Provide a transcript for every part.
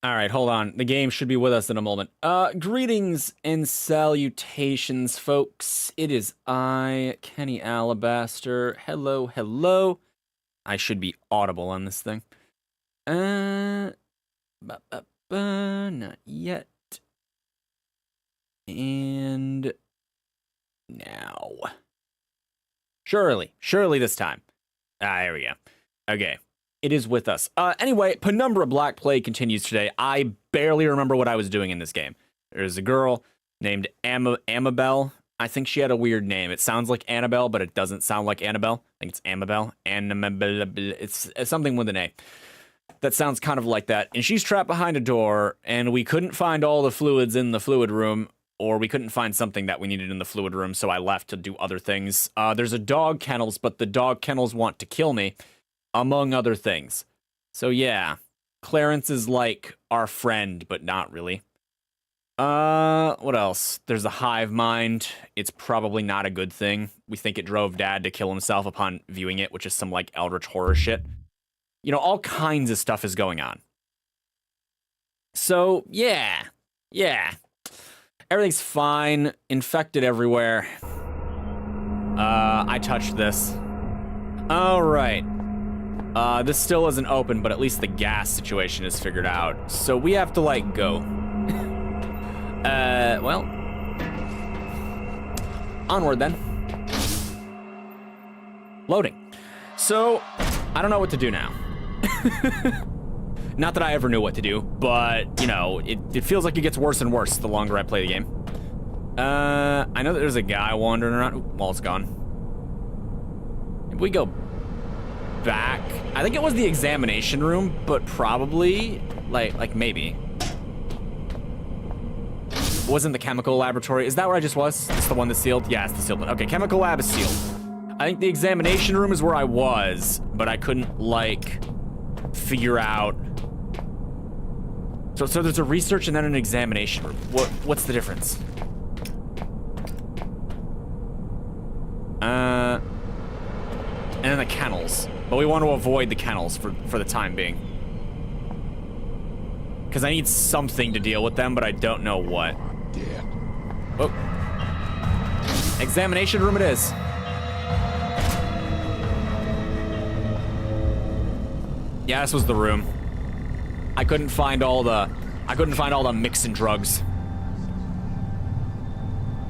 All right, hold on. The game should be with us in a moment. Greetings and salutations, folks. It is I, Kenny Alabaster. Hello, hello. I should be audible on this thing. Not yet. And now. Surely this time. There we go. Okay. It is with us. Anyway, Penumbra Black Plague continues today. I barely remember what I was doing in this game. There's a girl named Amabel. I think she had a weird name. It sounds like Annabelle, but it doesn't sound like Annabelle. I think it's Amabel. It's something with an A. That sounds kind of like that. And she's trapped behind a door, and we couldn't find all the fluids in the fluid room, or we couldn't find something that we needed in the fluid room, so I left to do other things. There's a dog kennels, but the dog kennels want to kill me, among other things. So yeah, Clarence is like our friend, but not really. What else? There's a hive mind. It's probably not a good thing. We think it drove Dad to kill himself upon viewing it, which is some like eldritch horror shit. You know, all kinds of stuff is going on. So yeah. Everything's fine. Infected everywhere. I touched this. All right. This still isn't open, but at least the gas situation is figured out. So we have to, like, go. Well. Onward, then. Loading. So, I don't know what to do now. Not that I ever knew what to do, but, you know, it feels like it gets worse and worse the longer I play the game. I know that there's a guy wandering around. Ooh, wall's gone. If we go back, I think it was the examination room, but probably like maybe wasn't the chemical laboratory. Is that where I just was? It's the one that's sealed. Yeah, it's the sealed one. Okay, chemical lab is sealed. I think the examination room is where I was, but I couldn't like figure out. So there's a research and then an examination room. What's the difference? And then the kennels. But we want to avoid the kennels for the time being. Because I need something to deal with them, but I don't know what. Yeah. Oh. Examination room it is. Yeah, this was the room. I couldn't find all the mixing drugs.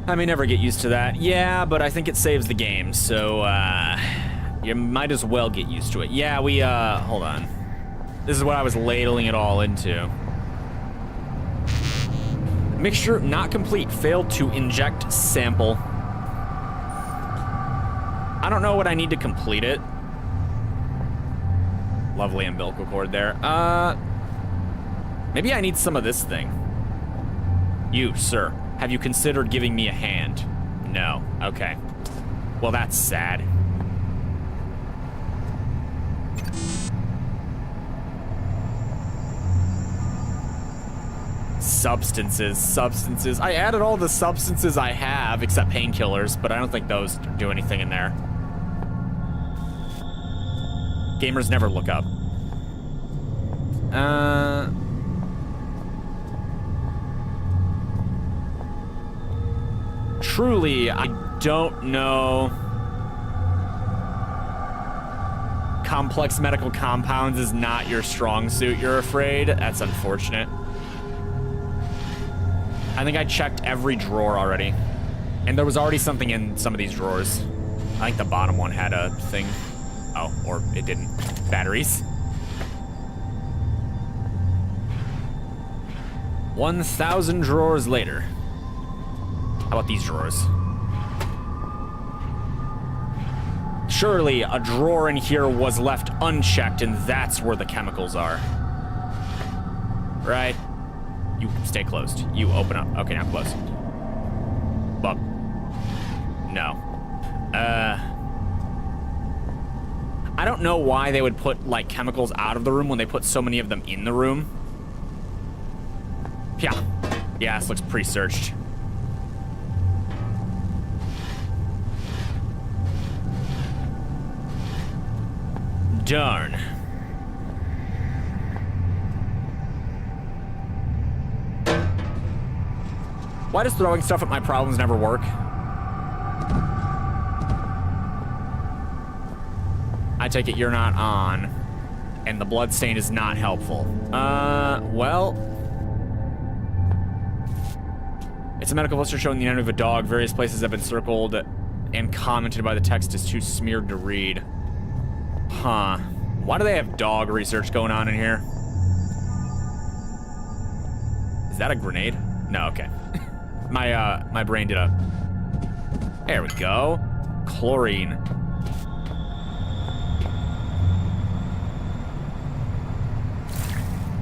I may never get used to that. Yeah, but I think it saves the game, so you might as well get used to it. Yeah, we, hold on. This is what I was ladling it all into. Mixture not complete. Failed to inject sample. I don't know what I need to complete it. Lovely umbilical cord there. Maybe I need some of this thing. You, sir, have you considered giving me a hand? No. Okay. Well, that's sad. Substances. I added all the substances I have, except painkillers, but I don't think those do anything in there. Gamers never look up. Truly, I don't know. Complex medical compounds is not your strong suit, you're afraid? That's unfortunate. I think I checked every drawer already. And there was already something in some of these drawers. I think the bottom one had a thing. Oh, or it didn't. Batteries. 1,000 drawers later. How about these drawers? Surely a drawer in here was left unchecked, and that's where the chemicals are. Right? You stay closed. You open up. Okay, now close. Well, no. I don't know why they would put, like, chemicals out of the room when they put so many of them in the room. Yeah. Yeah, this looks pre-searched. Darn. Why does throwing stuff at my problems never work? I take it you're not on, and the bloodstain is not helpful. Well... It's a medical poster showing the anatomy of a dog. Various places have been circled and commented by the text is too smeared to read. Huh. Why do they have dog research going on in here? Is that a grenade? No, okay. My brain did a... There we go. Chlorine.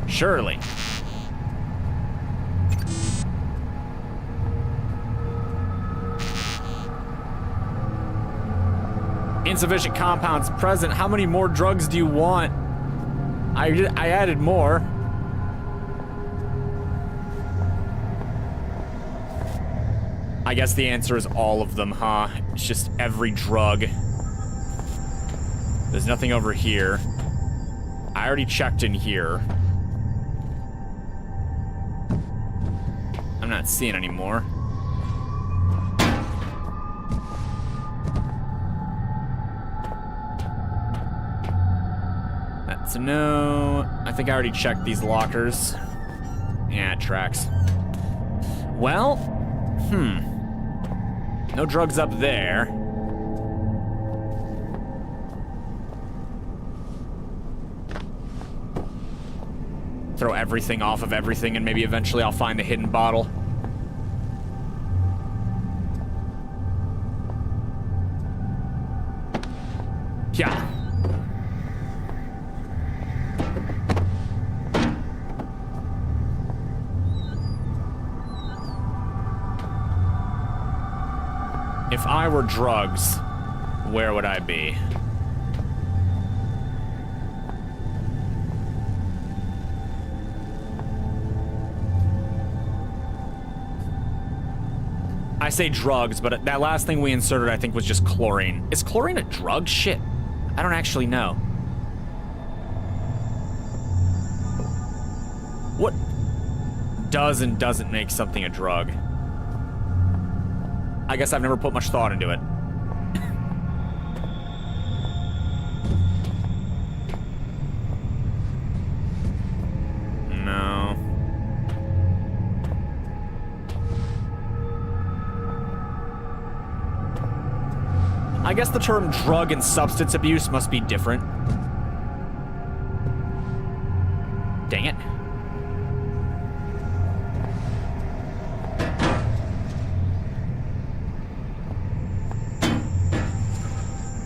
Surely. Insufficient compounds present. How many more drugs do you want? I added more. I guess the answer is all of them, huh? It's just every drug. There's nothing over here. I already checked in here. I'm not seeing any more. That's a no. I think I already checked these lockers. Yeah, it tracks. Well, no drugs up there. Throw everything off of everything and maybe eventually I'll find the hidden bottle. Yeah. If I were drugs, where would I be? I say drugs, but that last thing we inserted I think was just chlorine. Is chlorine a drug? Shit. I don't actually know. What does and doesn't make something a drug? I guess I've never put much thought into it. No. I guess the term drug and substance abuse must be different. Dang it.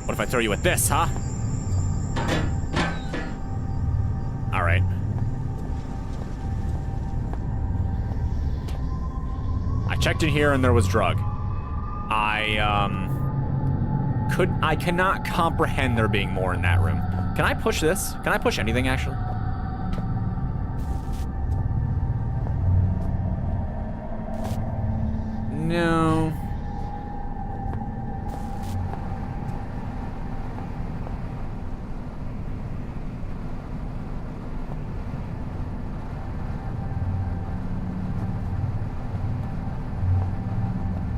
What if I throw you with this, huh? All right. I checked in here and there was drug. I cannot comprehend there being more in that room. Can I push this? Can I push anything, actually? No.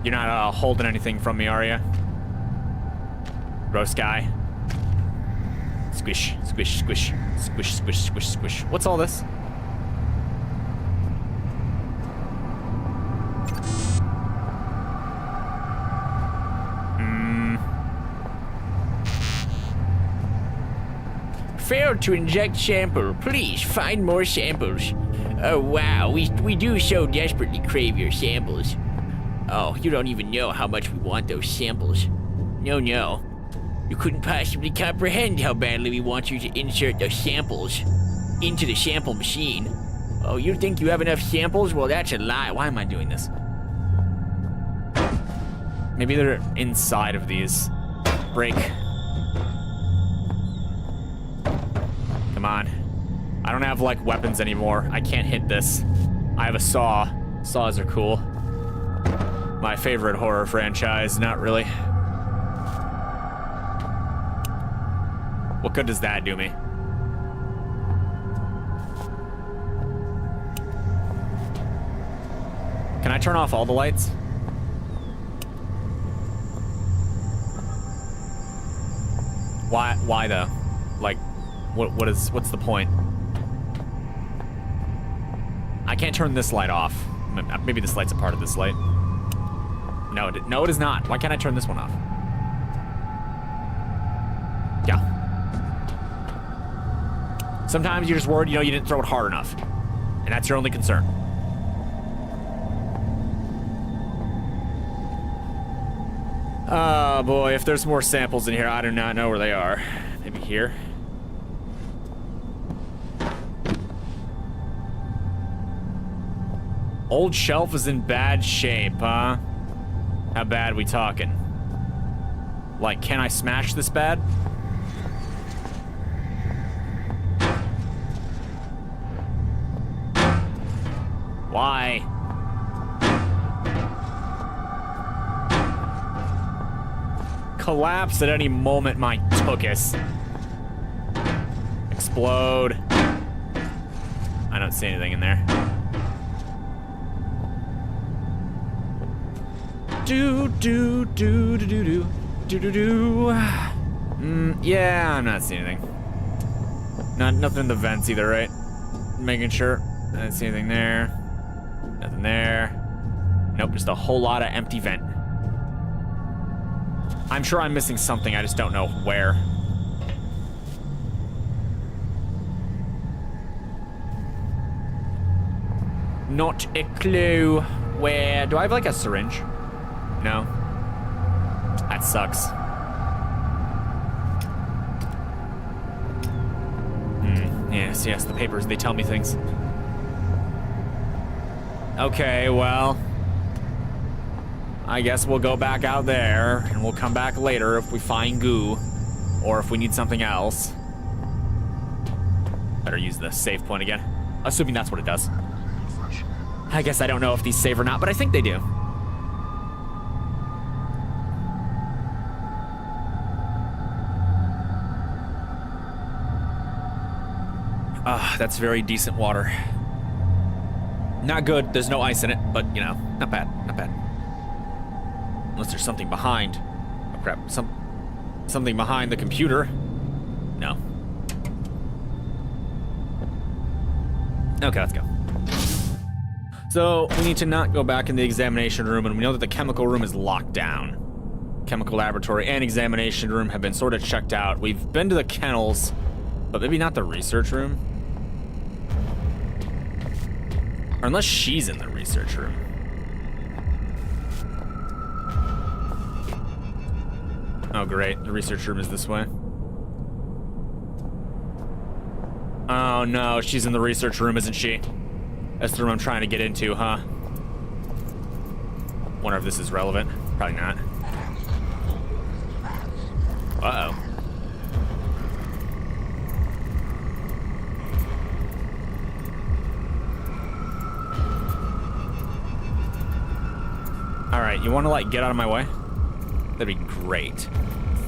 You're not holding anything from me, are you? Gross guy. Squish, squish, squish, squish, squish, squish, squish. What's all this? Failed to inject sample. Please find more samples. Oh wow, we do so desperately crave your samples. Oh, you don't even know how much we want those samples. No. You couldn't possibly comprehend how badly we want you to insert those samples into the sample machine. Oh, you think you have enough samples? Well, that's a lie. Why am I doing this? Maybe they're inside of these. Break. Come on. I don't have, like, weapons anymore. I can't hit this. I have a saw. Saws are cool. My favorite horror franchise. Not really. What good does that do me? Can I turn off all the lights? Why though? Like, what's the point? I can't turn this light off. Maybe this light's a part of this light. No, it is not. Why can't I turn this one off? Yeah. Sometimes you're just worried, you didn't throw it hard enough. And that's your only concern. Oh boy, if there's more samples in here, I do not know where they are. Maybe here. Old shelf is in bad shape, huh? How bad we talking? Like, can I smash this bad? Why? Collapse at any moment, my tuchus. Explode. I don't see anything in there. Yeah, I'm not seeing anything. Nothing in the vents either, right? Making sure. I don't see anything there. Nothing there. Nope, just a whole lot of empty vent. I'm sure I'm missing something, I just don't know where. Not a clue. Where? Do I have like a syringe? No. That sucks. Yes, the papers, they tell me things. Okay, well, I guess we'll go back out there, and we'll come back later if we find goo, or if we need something else. Better use the save point again, assuming that's what it does. I guess I don't know if these save or not, but I think they do. That's very decent water. Not good, there's no ice in it, but not bad, not bad. Unless there's something behind. Oh crap, something behind the computer. No. Okay, let's go. So, we need to not go back in the examination room, and we know that the chemical room is locked down. Chemical laboratory and examination room have been sort of checked out. We've been to the kennels, but maybe not the research room. Or unless she's in the research room. Oh great, the research room is this way. Oh no, she's in the research room, isn't she? That's the room I'm trying to get into, huh? Wonder if this is relevant. Probably not. Uh-oh. Alright, you wanna get out of my way? That'd be great.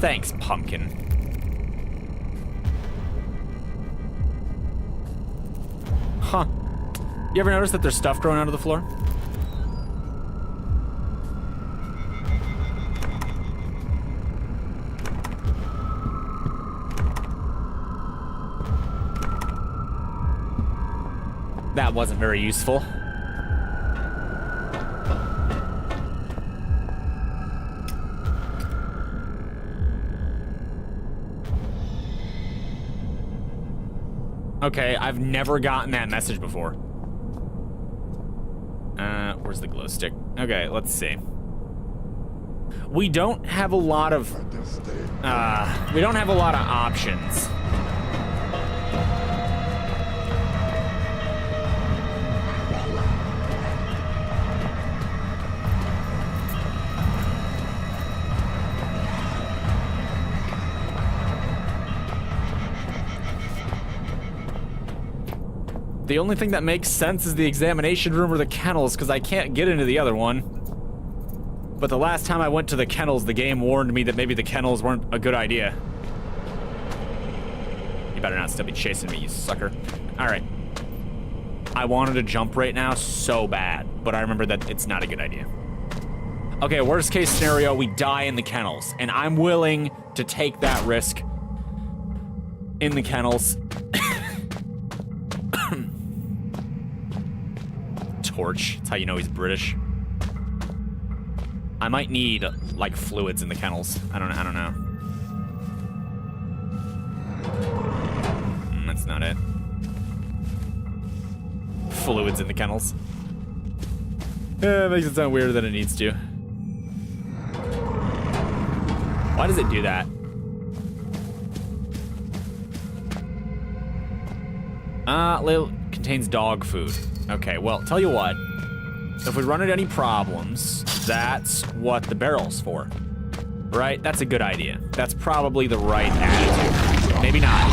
Thanks, pumpkin. Huh. You ever notice that there's stuff growing out of the floor? That wasn't very useful. Okay, I've never gotten that message before. Where's the glow stick? Okay, let's see. We don't have a lot of options. The only thing that makes sense is the examination room or the kennels, because I can't get into the other one. But the last time I went to the kennels, the game warned me that maybe the kennels weren't a good idea. You better not still be chasing me, you sucker. Alright. I wanted to jump right now so bad, but I remember that it's not a good idea. Okay, worst case scenario, we die in the kennels, and I'm willing to take that risk in the kennels. Torch, that's how you know he's British. I might need, like, fluids in the kennels. I don't know. That's not it. Fluids in the kennels. It makes it sound weirder than it needs to. Why does it do that? Contains dog food. Okay, well, tell you what. If we run into any problems, that's what the barrel's for. Right? That's a good idea. That's probably the right attitude. Maybe not.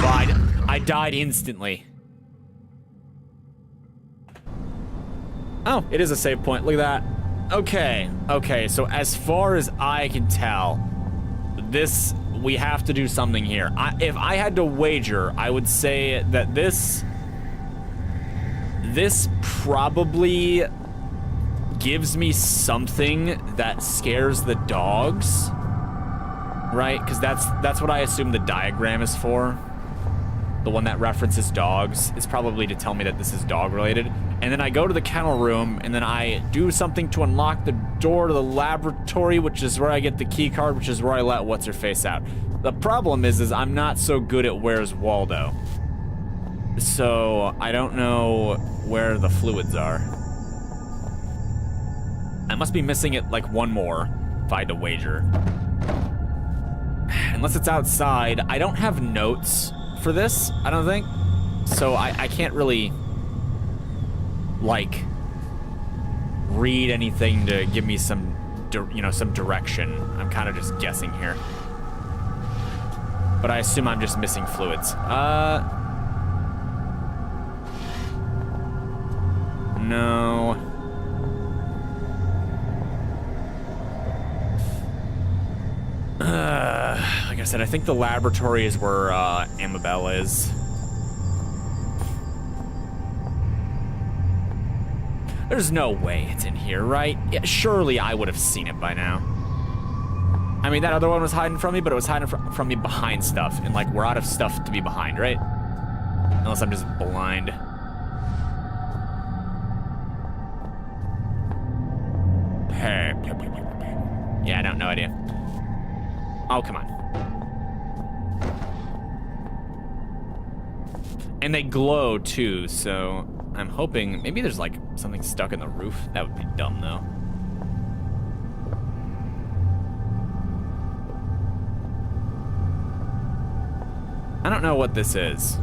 But I died instantly. Oh, it is a save point. Look at that. Okay, so as far as I can tell, we have to do something here. If I had to wager, I would say that this probably gives me something that scares the dogs, right? Because that's what I assume the diagram is for. The one that references dogs is probably to tell me that this is dog related. And then I go to the kennel room, and then I do something to unlock the door to the laboratory, which is where I get the key card, which is where I let What's-Her-Face out. The problem is I'm not so good at Where's Waldo. So I don't know where the fluids are. I must be missing it like one more if I had to wager. Unless it's outside. I don't have notes for this, I don't think. So I can't really, like, read anything to give me some, some direction. I'm kind of just guessing here. But I assume I'm just missing fluids. No. Like I said, I think the laboratory is where Amabel is. There's no way it's in here, right? Yeah, surely I would have seen it by now. I mean, that other one was hiding from me, but it was hiding from me behind stuff. And, like, we're out of stuff to be behind, right? Unless I'm just blind. Yeah, I don't know idea. Oh, come on. And they glow, too, so I'm hoping maybe there's, like, something stuck in the roof. That would be dumb, though. I don't know what this is.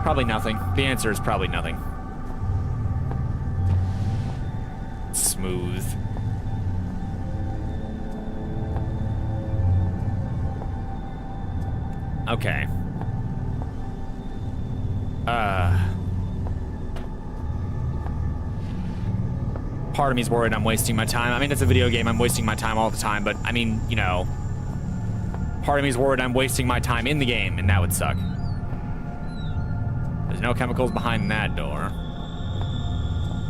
Probably nothing. The answer is probably nothing. Smooth. Okay. Part of me's worried I'm wasting my time. I mean, it's a video game. I'm wasting my time all the time, but I mean, you know, part of me's worried I'm wasting my time in the game, and that would suck. There's no chemicals behind that door.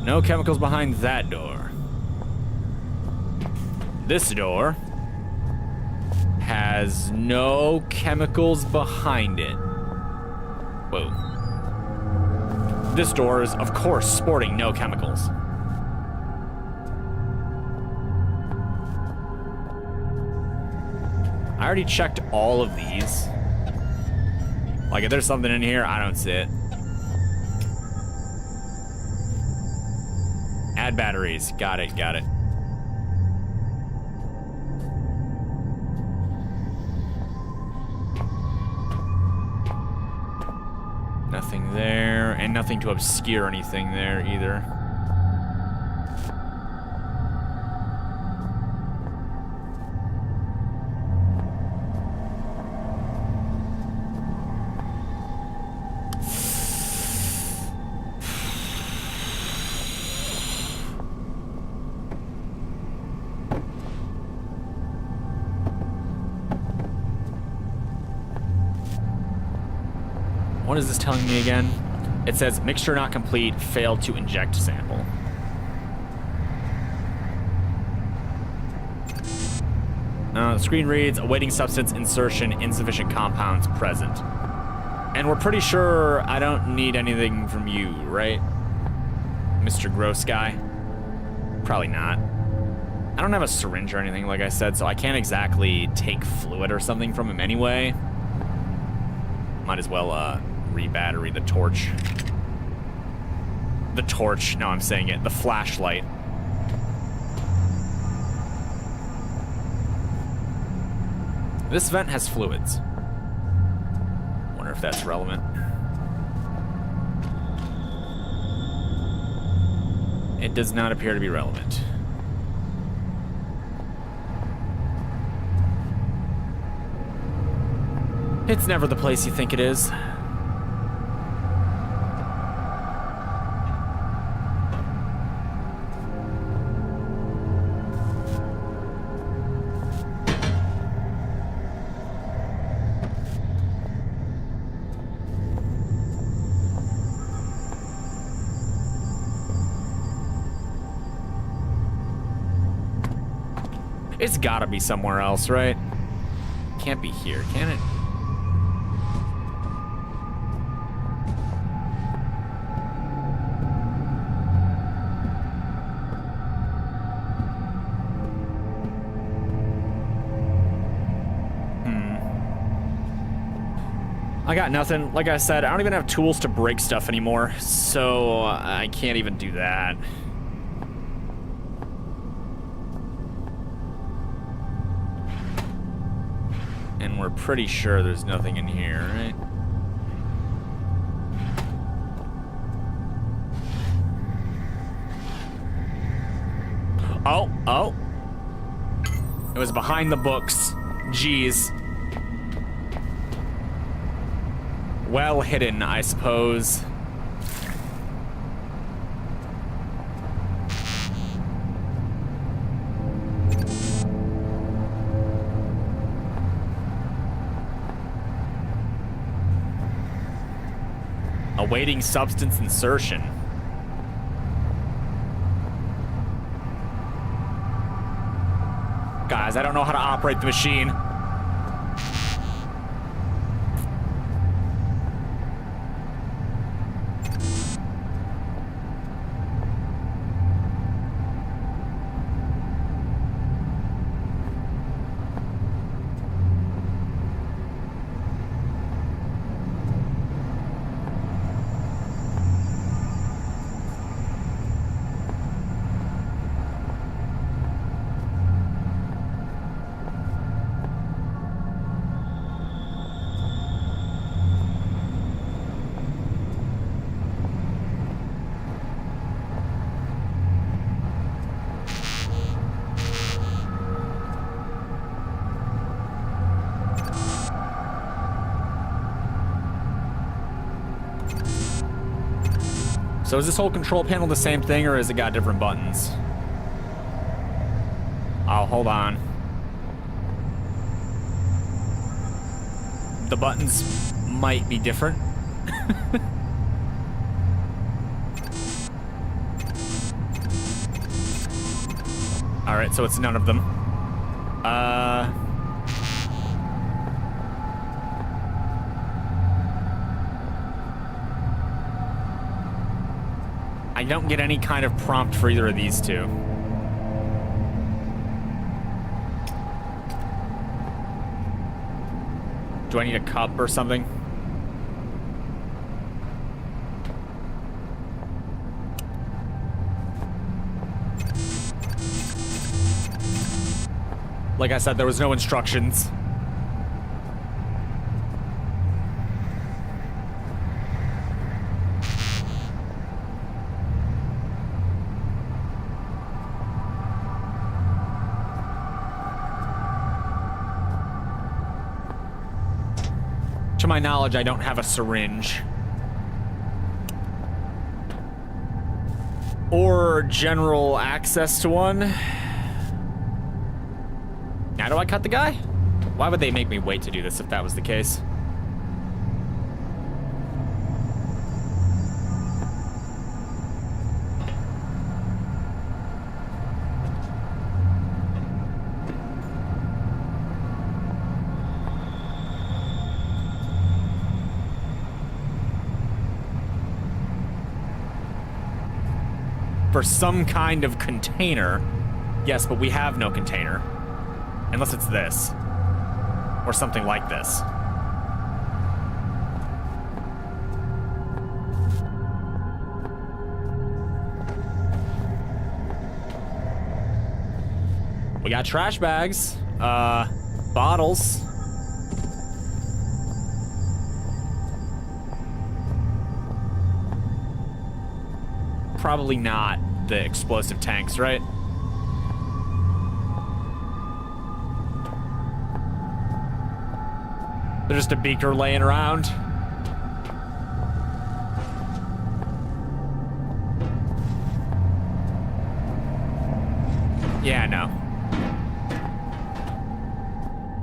No chemicals behind that door. This door has no chemicals behind it. Whoa. This door is, of course, sporting no chemicals. I already checked all of these. Like, if there's something in here, I don't see it. Add batteries. Got it, got it. Nothing there, and nothing to obscure anything there either. What is this telling me again? It says mixture not complete, failed to inject sample. The screen reads, awaiting substance insertion, insufficient compounds present. And we're pretty sure I don't need anything from you, right? Mr. Gross Guy? Probably not. I don't have a syringe or anything, like I said, so I can't exactly take fluid or something from him anyway. Might as well, re-battery the torch. The torch, no, I'm saying it. The flashlight. This vent has fluids. Wonder if that's relevant. It does not appear to be relevant. It's never the place you think it is. It's gotta be somewhere else, right? Can't be here, can it? I got nothing. Like I said, I don't even have tools to break stuff anymore, so I can't even do that. And we're pretty sure there's nothing in here, right? Oh. It was behind the books. Jeez. Well hidden, I suppose. Awaiting substance insertion. Guys, I don't know how to operate the machine. So is this whole control panel the same thing, or has it got different buttons? Oh, hold on. The buttons might be different. Alright, so it's none of them. I don't get any kind of prompt for either of these two. Do I need a cup or something? Like I said, there was no instructions. To my knowledge, I don't have a syringe. Or general access to one. Now do I cut the guy? Why would they make me wait to do this if that was the case? for some kind of container. Yes, but we have no container. Unless it's this. Or something like this. We got trash bags. Bottles. Probably not the explosive tanks, right? There's just a beaker laying around. Yeah, no.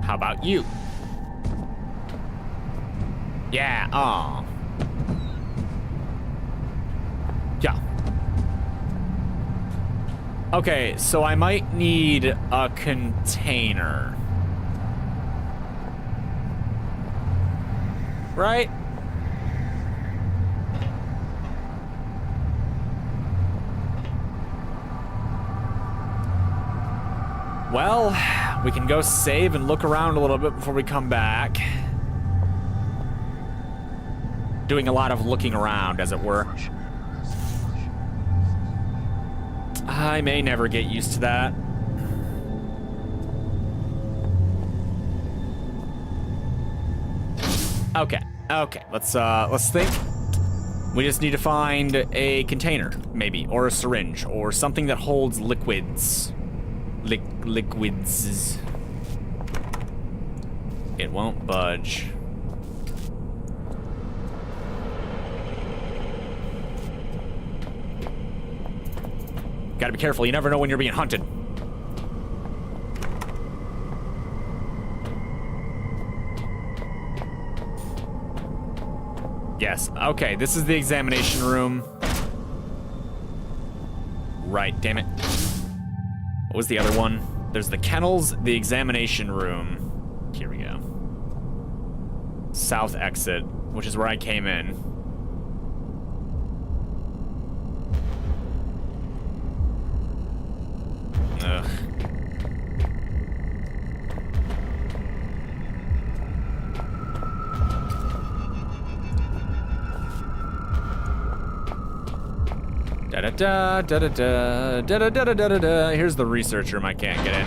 How about you? Yeah, aw. Yeah. Okay, so I might need a container. Right? Well, we can go save and look around a little bit before we come back. Doing a lot of looking around, as it were. I may never get used to that. Okay, let's think. We just need to find a container, maybe, or a syringe, or something that holds liquids. Liquids. It won't budge. Gotta be careful, you never know when you're being hunted. Yes, okay, this is the examination room. Right, damn it. What was the other one? There's the kennels, the examination room. Here we go. South exit, which is where I came in. Ugh. Da-da-da, da-da-da, da-da-da-da-da-da. Here's the research room I can't get in.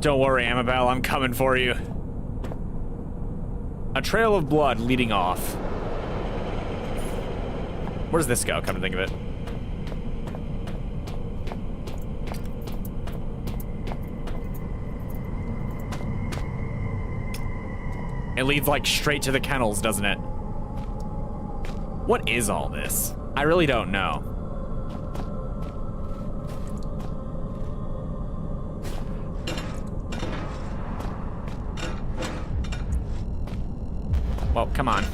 Don't worry, Amabel, I'm coming for you. A trail of blood leading off. Where does this go, come to think of it? It leads, like, straight to the kennels, doesn't it? What is all this? I really don't know. Well, come on.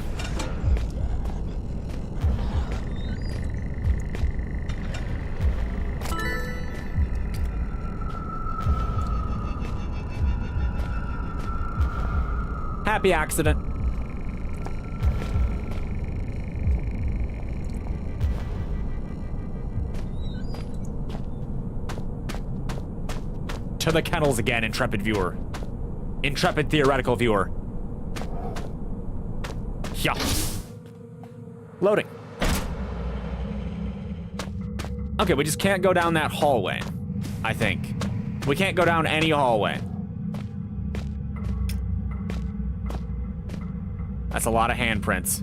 Happy accident. To the kennels again, intrepid viewer. Intrepid theoretical viewer. Yeah. Loading. Okay, we just can't go down that hallway, I think. We can't go down any hallway. That's a lot of handprints.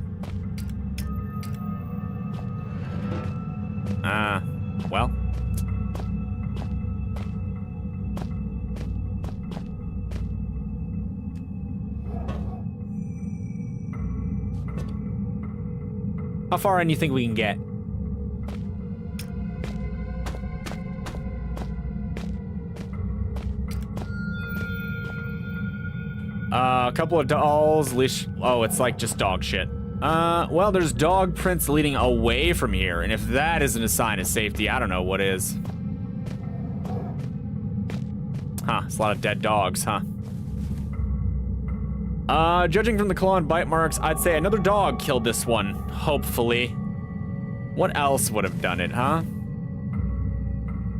Well. How far in you think we can get? A couple of dolls, leash. Oh, it's like just dog shit. Well, there's dog prints leading away from here, and if that isn't a sign of safety, I don't know what is. Huh, it's a lot of dead dogs, huh? Judging from the claw and bite marks, I'd say another dog killed this one, hopefully. What else would have done it, huh?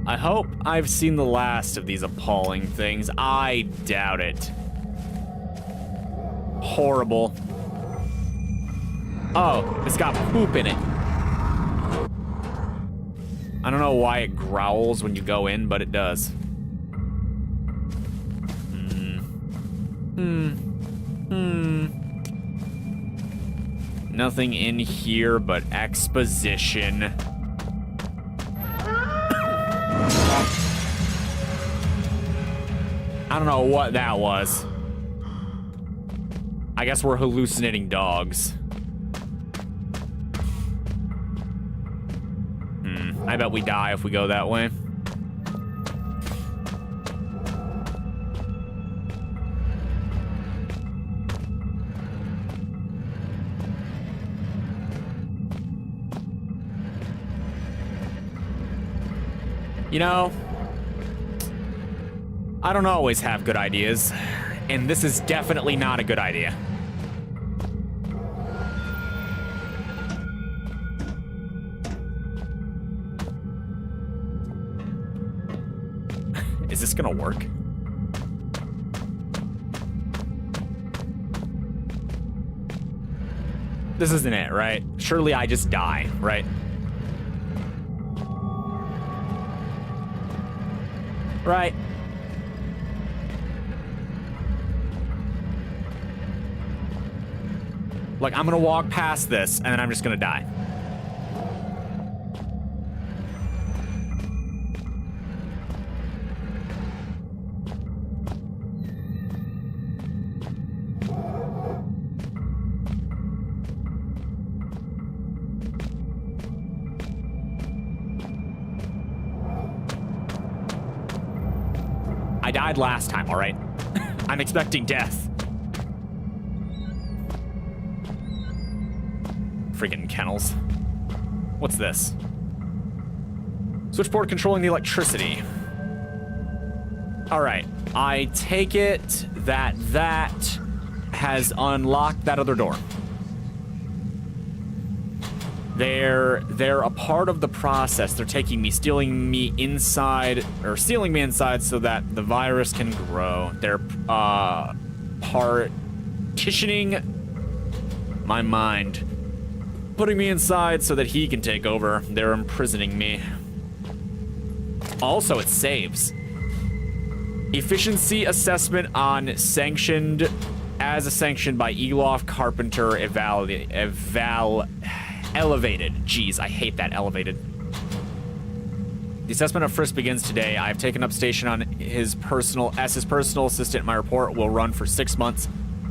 I hope I've seen the last of these appalling things. I doubt it. Horrible. Oh, it's got poop in it. I don't know why it growls when you go in, but it does. Nothing in here but exposition. I don't know what that was. I guess we're hallucinating dogs. I bet we die if we go that way. You know, I don't always have good ideas, and this is definitely not a good idea. Is this gonna work? This isn't it, right? Surely I just die, right? Right. Like, I'm gonna walk past this, and then I'm just gonna die. I died last time, all right? I'm expecting death. Freaking kennels. What's this? Switchboard controlling the electricity. All right, I take it that that has unlocked that other door. They're a part of the process. They're taking me, stealing me inside so that the virus can grow. They're partitioning my mind, putting me inside so that he can take over. They're imprisoning me. Also, it saves. Efficiency assessment on sanctioned by Elof Carpenter elevated. Jeez, I hate that elevated. The assessment of Frisk begins today. I've taken up station on his personal assistant. My report will run for 6 months.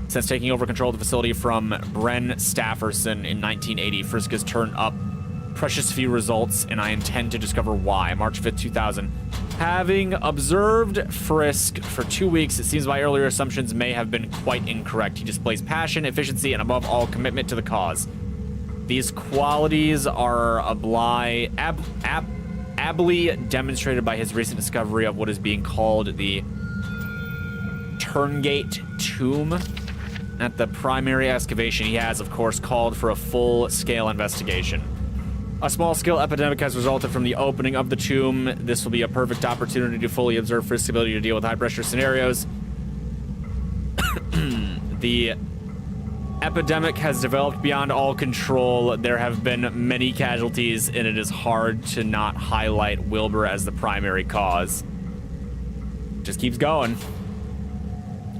Since taking over control of the facility from Bren Stafferson in 1980, Frisk has turned up precious few results, and I intend to discover why. March 5th, 2000. Having observed Frisk for 2 weeks, it seems my earlier assumptions may have been quite incorrect. He displays passion, efficiency, and above all, commitment to the cause. These qualities are ably demonstrated by his recent discovery of what is being called the Turngate Tomb. At the primary excavation, he has, of course, called for a full-scale investigation. A small-scale epidemic has resulted from the opening of the tomb. This will be a perfect opportunity to fully observe Frisk's ability to deal with high-pressure scenarios. The epidemic has developed beyond all control. There have been many casualties, and it is hard to not highlight Wilbur as the primary cause. Just keeps going.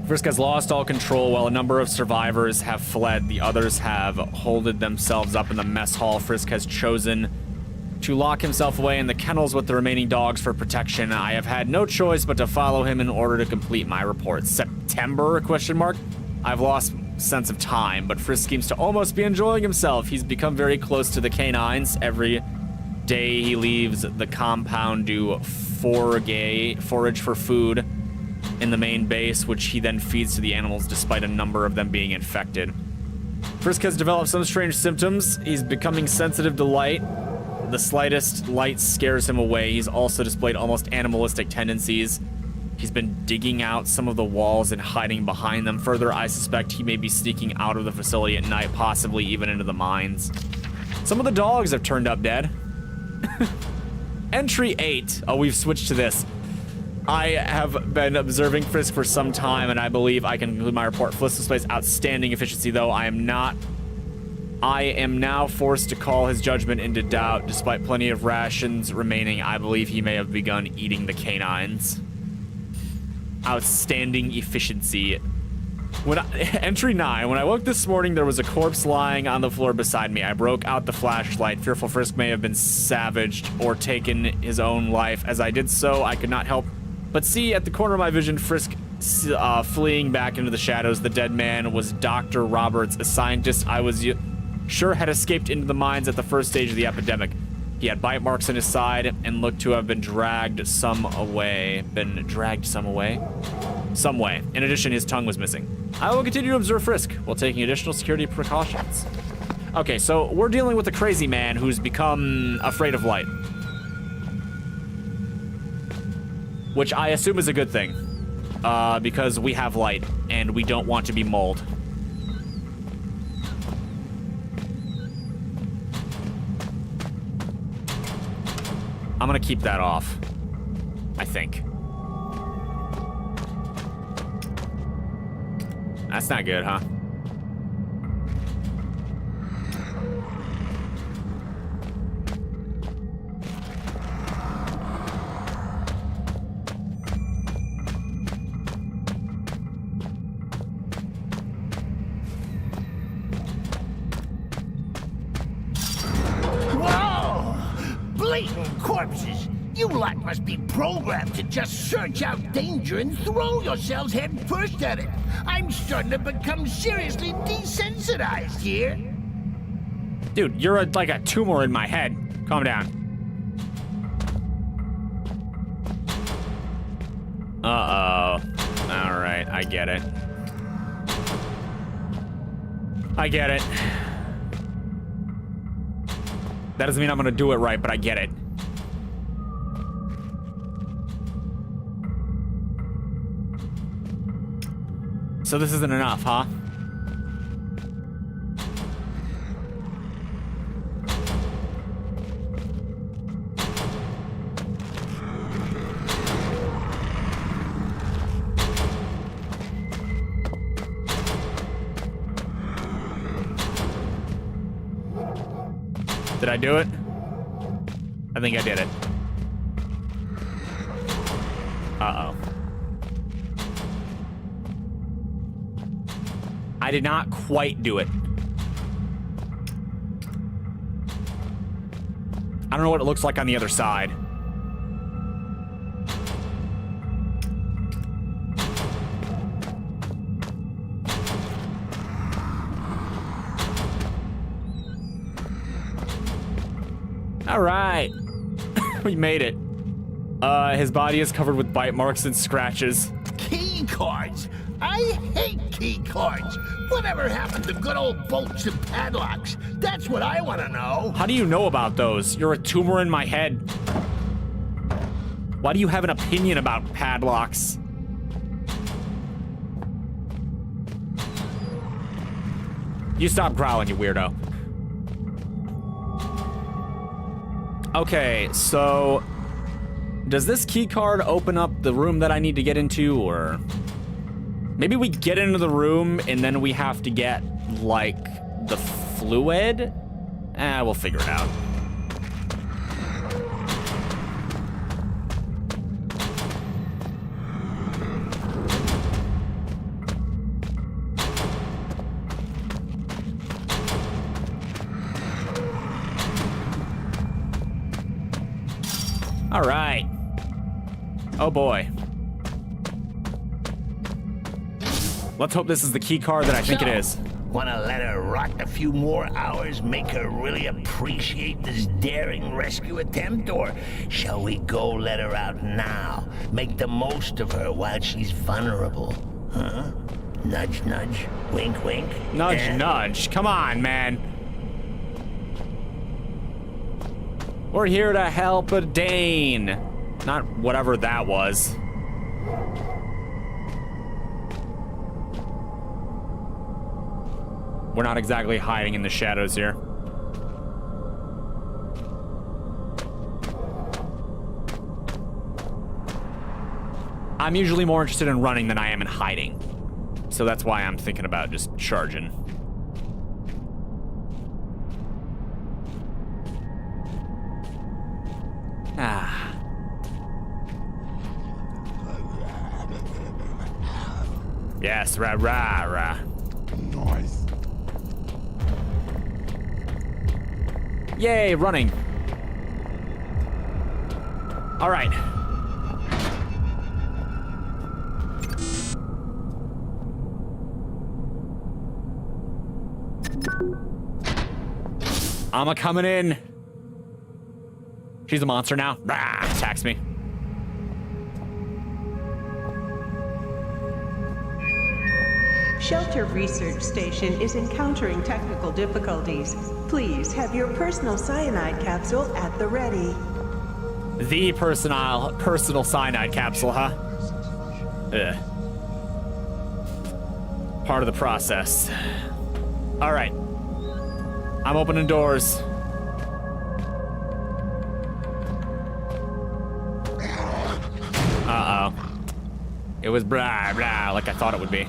Frisk has lost all control. While a number of survivors have fled, the others have holded themselves up in the mess hall. Frisk has chosen to lock himself away in the kennels with the remaining dogs for protection. I have had no choice but to follow him in order to complete my report. September? ? I've lost sense of time, but Frisk seems to almost be enjoying himself. He's become very close to the canines. Every day he leaves the compound to forage for food in the main base, which he then feeds to the animals despite a number of them being infected. Frisk has developed some strange symptoms. He's becoming sensitive to light. The slightest light scares him away. He's also displayed almost animalistic tendencies. He's been digging out some of the walls and hiding behind them. Further, I suspect he may be sneaking out of the facility at night, possibly even into the mines. Some of the dogs have turned up dead. Entry 8. Oh, we've switched to this. I have been observing Frisk for some time, and I believe I can conclude my report. Frisk displays outstanding efficiency, though I am now forced to call his judgment into doubt. Despite plenty of rations remaining, I believe he may have begun eating the canines. Outstanding efficiency. Entry 9. When I woke this morning, there was a corpse lying on the floor beside me. I broke out the flashlight. Fearful Frisk may have been savaged or taken his own life. As I did so, I could not help but see at the corner of my vision Frisk fleeing back into the shadows. The dead man was Dr. Roberts, a scientist I was sure had escaped into the mines at the first stage of the epidemic. He had bite marks on his side and looked to have been dragged some way. In addition, his tongue was missing. I will continue to observe Frisk while taking additional security precautions. Okay, so we're dealing with a crazy man who's become afraid of light. Which I assume is a good thing. Because we have light and we don't want to be mauled. I'm gonna keep that off, I think. That's not good, huh? Corpses. You lot must be programmed to just search out danger and throw yourselves head first at it. I'm starting to become seriously desensitized here. Dude, you're like a tumor in my head. Calm down. Uh-oh. All right, I get it. I get it. That doesn't mean I'm gonna do it right, but I get it. So this isn't enough, huh? Did I do it? I think I did it. Uh-oh. I did not quite do it. I don't know what it looks like on the other side. All right. We made it. His body is covered with bite marks and scratches. Key cards? I hate key cards. Whatever happened to good old bolts and padlocks? That's what I want to know. How do you know about those? You're a tumor in my head. Why do you have an opinion about padlocks? You stop growling, you weirdo. Okay, so does this key card open up the room that I need to get into, or maybe we get into the room and then we have to get like the fluid? We'll figure it out. All right. Oh boy. Let's hope this is the key card that I think it is. Wanna let her rot a few more hours, make her really appreciate this daring rescue attempt? Or shall we go let her out now? Make the most of her while she's vulnerable? Huh? Nudge, nudge. Wink, wink. Nudge, nudge. Come on, man. We're here to help a Dane. Not whatever that was. We're not exactly hiding in the shadows here. I'm usually more interested in running than I am in hiding. So that's why I'm thinking about just charging. Ah. Yes, rah, rah, rah. Nice. Yay, running. All right. I'm coming in. She's a monster now. Rah, attacks me. Shelter Research Station is encountering technical difficulties. Please have your personal cyanide capsule at the ready. The personal cyanide capsule, huh? Ugh. Part of the process. All right. I'm opening doors. Uh-oh. It was blah, blah, like I thought it would be.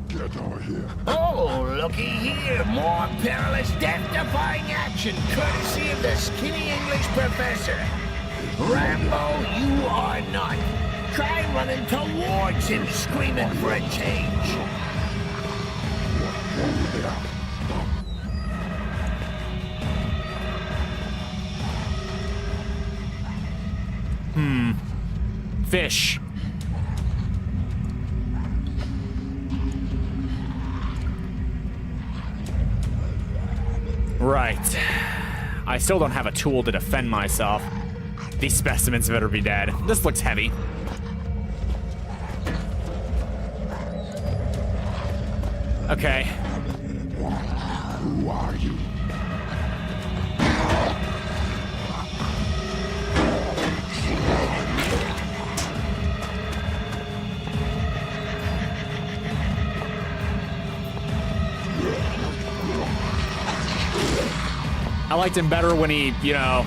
Get over here. Oh, looky here. More perilous, death-defying action, courtesy of the skinny English professor. Rambo, you are not. Try running towards him, screaming for a change. Fish. Right. I still don't have a tool to defend myself. These specimens better be dead. This looks heavy. Okay. Who are you? I liked him better when he, you know,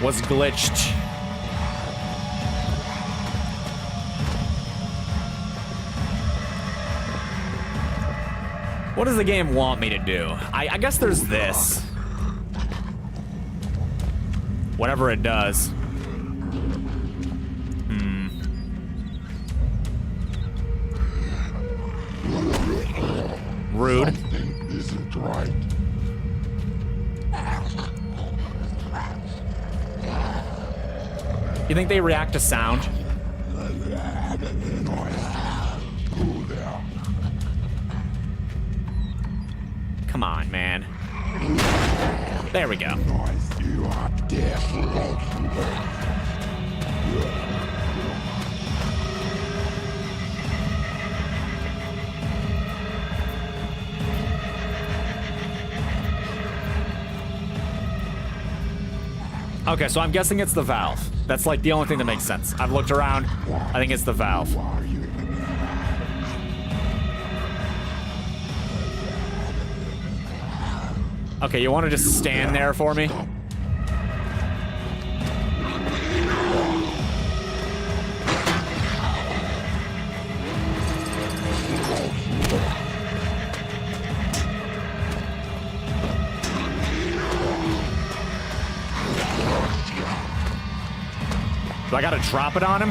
was glitched. What does the game want me to do? I guess there's this. Whatever it does. Rude. Something isn't right. You think they react to sound? Go there. Come on, man. There we go. Noise, you are dead. Okay, so I'm guessing it's the valve. That's like the only thing that makes sense. I've looked around. I think it's the valve. Who are you? Okay, you want to just stand there for me? Do I gotta drop it on him?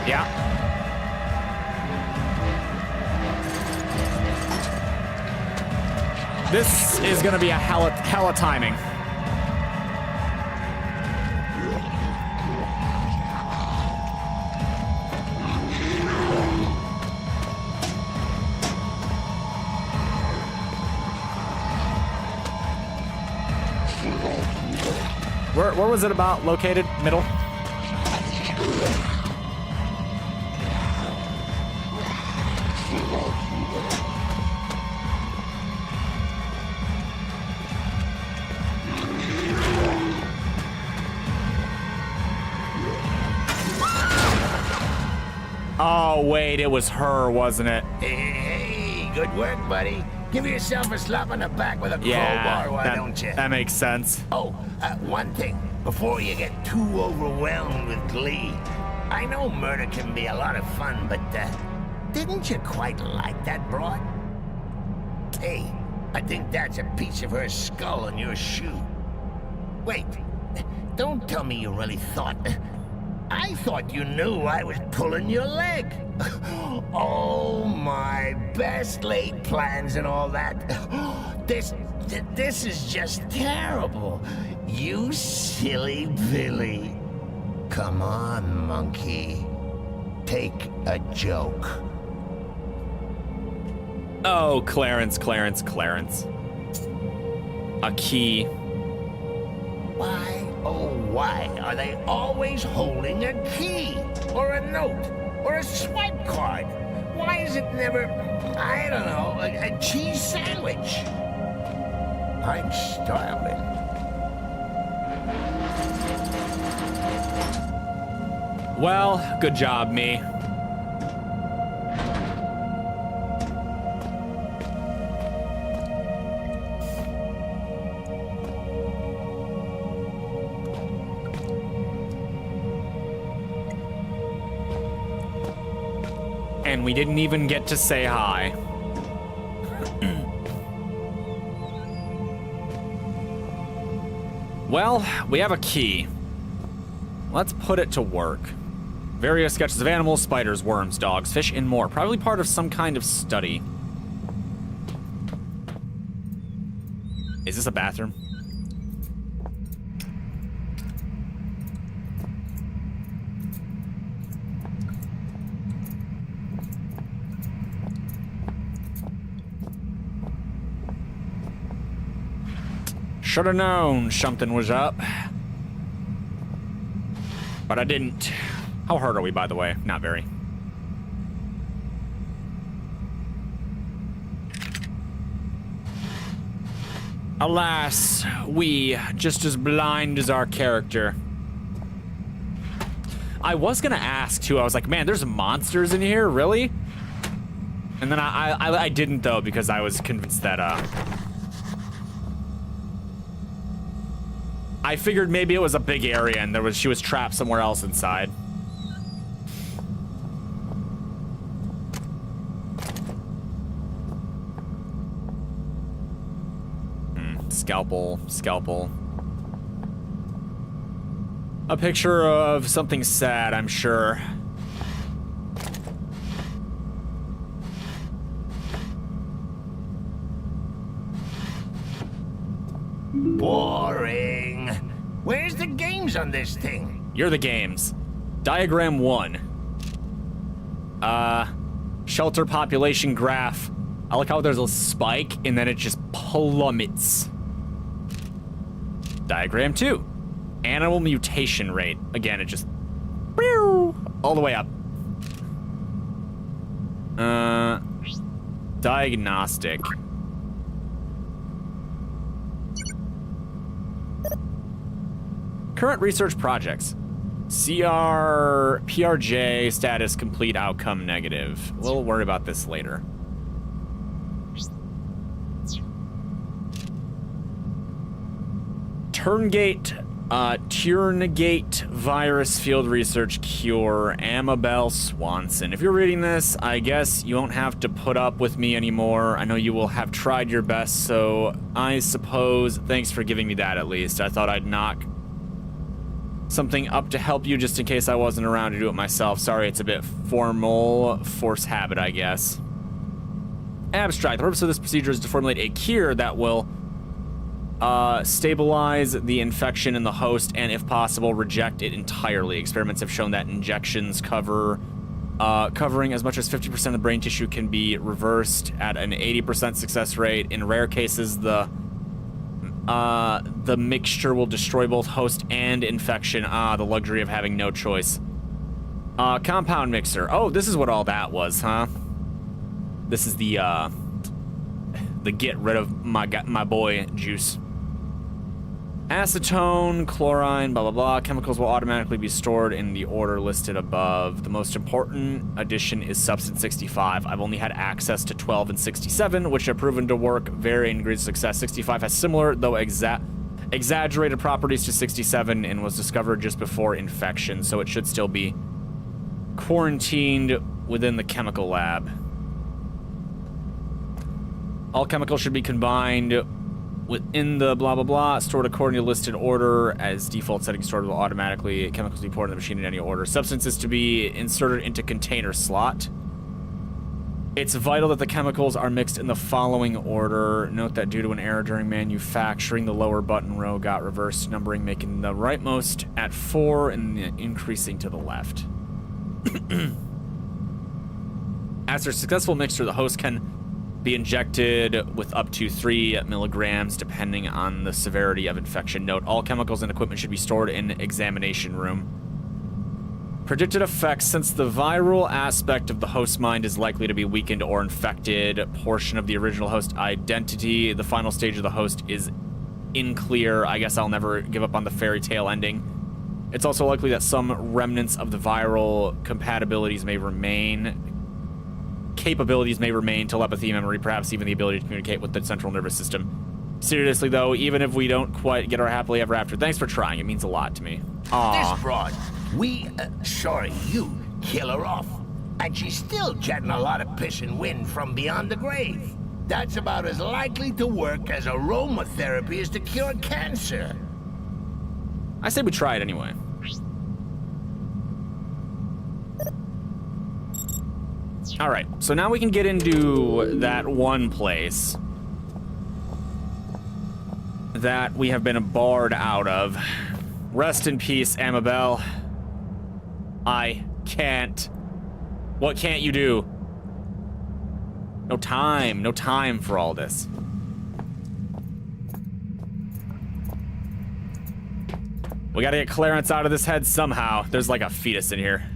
Yeah. This is gonna be a hella timing. Where was it about located? Middle? Oh, wait, it was her, wasn't it? Hey, good work, buddy. Give yourself a slap on the back with a crowbar, why don't you? That makes sense. Oh, one thing, before you get too overwhelmed with glee. I know murder can be a lot of fun, but, didn't you quite like that broad? Hey, I think that's a piece of her skull on your shoe. Wait, don't tell me you really thought... I thought you knew I was pulling your leg. Oh, my best laid plans and all that. This is just terrible. You silly Billy. Come on, monkey. Take a joke. Oh, Clarence. A key. Why, oh why, are they always holding a key? Or a note? Or a swipe card? Why is it never, I don't know, a cheese sandwich? I'm starving. Well, good job, me. And we didn't even get to say hi. Well, we have a key. Let's put it to work. Various sketches of animals, spiders, worms, dogs, fish, and more. Probably part of some kind of study. Is this a bathroom? Should have known something was up. But I didn't. How hurt are we, by the way? Not very. Alas, we, just as blind as our character. I was gonna ask, too. I was like, man, there's monsters in here, really? And then I didn't, though, because I was convinced that, I figured maybe it was a big area and she was trapped somewhere else inside. Scalpel. A picture of something sad, I'm sure. Boring. Where's the games on this thing? You're the games. Diagram 1. Shelter population graph. I like how there's a spike and then it just plummets. Diagram 2. Animal mutation rate. Again, it just all the way up. Diagnostic. Current research projects. PRJ status complete, outcome negative. We'll worry about this later. Turnegate virus field research cure, Amabel Swanson. If you're reading this, I guess you won't have to put up with me anymore. I know you will have tried your best, so I suppose thanks for giving me that at least. I thought I'd knock something up to help you just in case I wasn't around to do it myself. Sorry, it's a bit formal. Force habit, I guess. Abstract. The purpose of this procedure is to formulate a cure that will stabilize the infection in the host and, if possible, reject it entirely. Experiments have shown that injections covering as much as 50% of the brain tissue can be reversed at an 80% success rate. In rare cases, the mixture will destroy both host and infection. The luxury of having no choice. Compound mixer. Oh, this is what all that was, huh? This is the get rid of my boy juice. Acetone, chlorine, blah, blah, blah. Chemicals will automatically be stored in the order listed above. The most important addition is Substance 65. I've only had access to 12 and 67, which have proven to work varying degrees of success. 65 has similar, though exaggerated properties to 67 and was discovered just before infection, so it should still be quarantined within the chemical lab. All chemicals should be combined within the blah blah blah, stored according to listed order. As default settings, stored will automatically chemicals be poured in the machine in any order. Substances to be inserted into container slot. It's vital that the chemicals are mixed in the following order. Note that due to an error during manufacturing, the lower button row got reversed numbering, making the rightmost at 4 and increasing to the left. After a successful mixture, the host can be injected with up to 3 milligrams depending on the severity of infection. Note, all chemicals and equipment should be stored in examination room. Predicted effects: since the viral aspect of the host mind is likely to be weakened or infected portion of the original host identity, the final stage of the host is unclear. I guess I'll never give up on the fairy tale ending. It's also likely that some remnants of the viral capabilities may remain, telepathy, memory, perhaps even the ability to communicate with the central nervous system. Seriously though, even if we don't quite get our happily ever after, thanks for trying. It means a lot to me. Aww. This broad, you kill her off. And she's still jetting a lot of piss and wind from beyond the grave. That's about as likely to work as aromatherapy is to cure cancer. I say we try it anyway. All right, so now we can get into that one place that we have been barred out of. Rest in peace, Amabel. I can't. What can't you do? No time for all this. We gotta get Clarence out of this head somehow. There's like a fetus in here.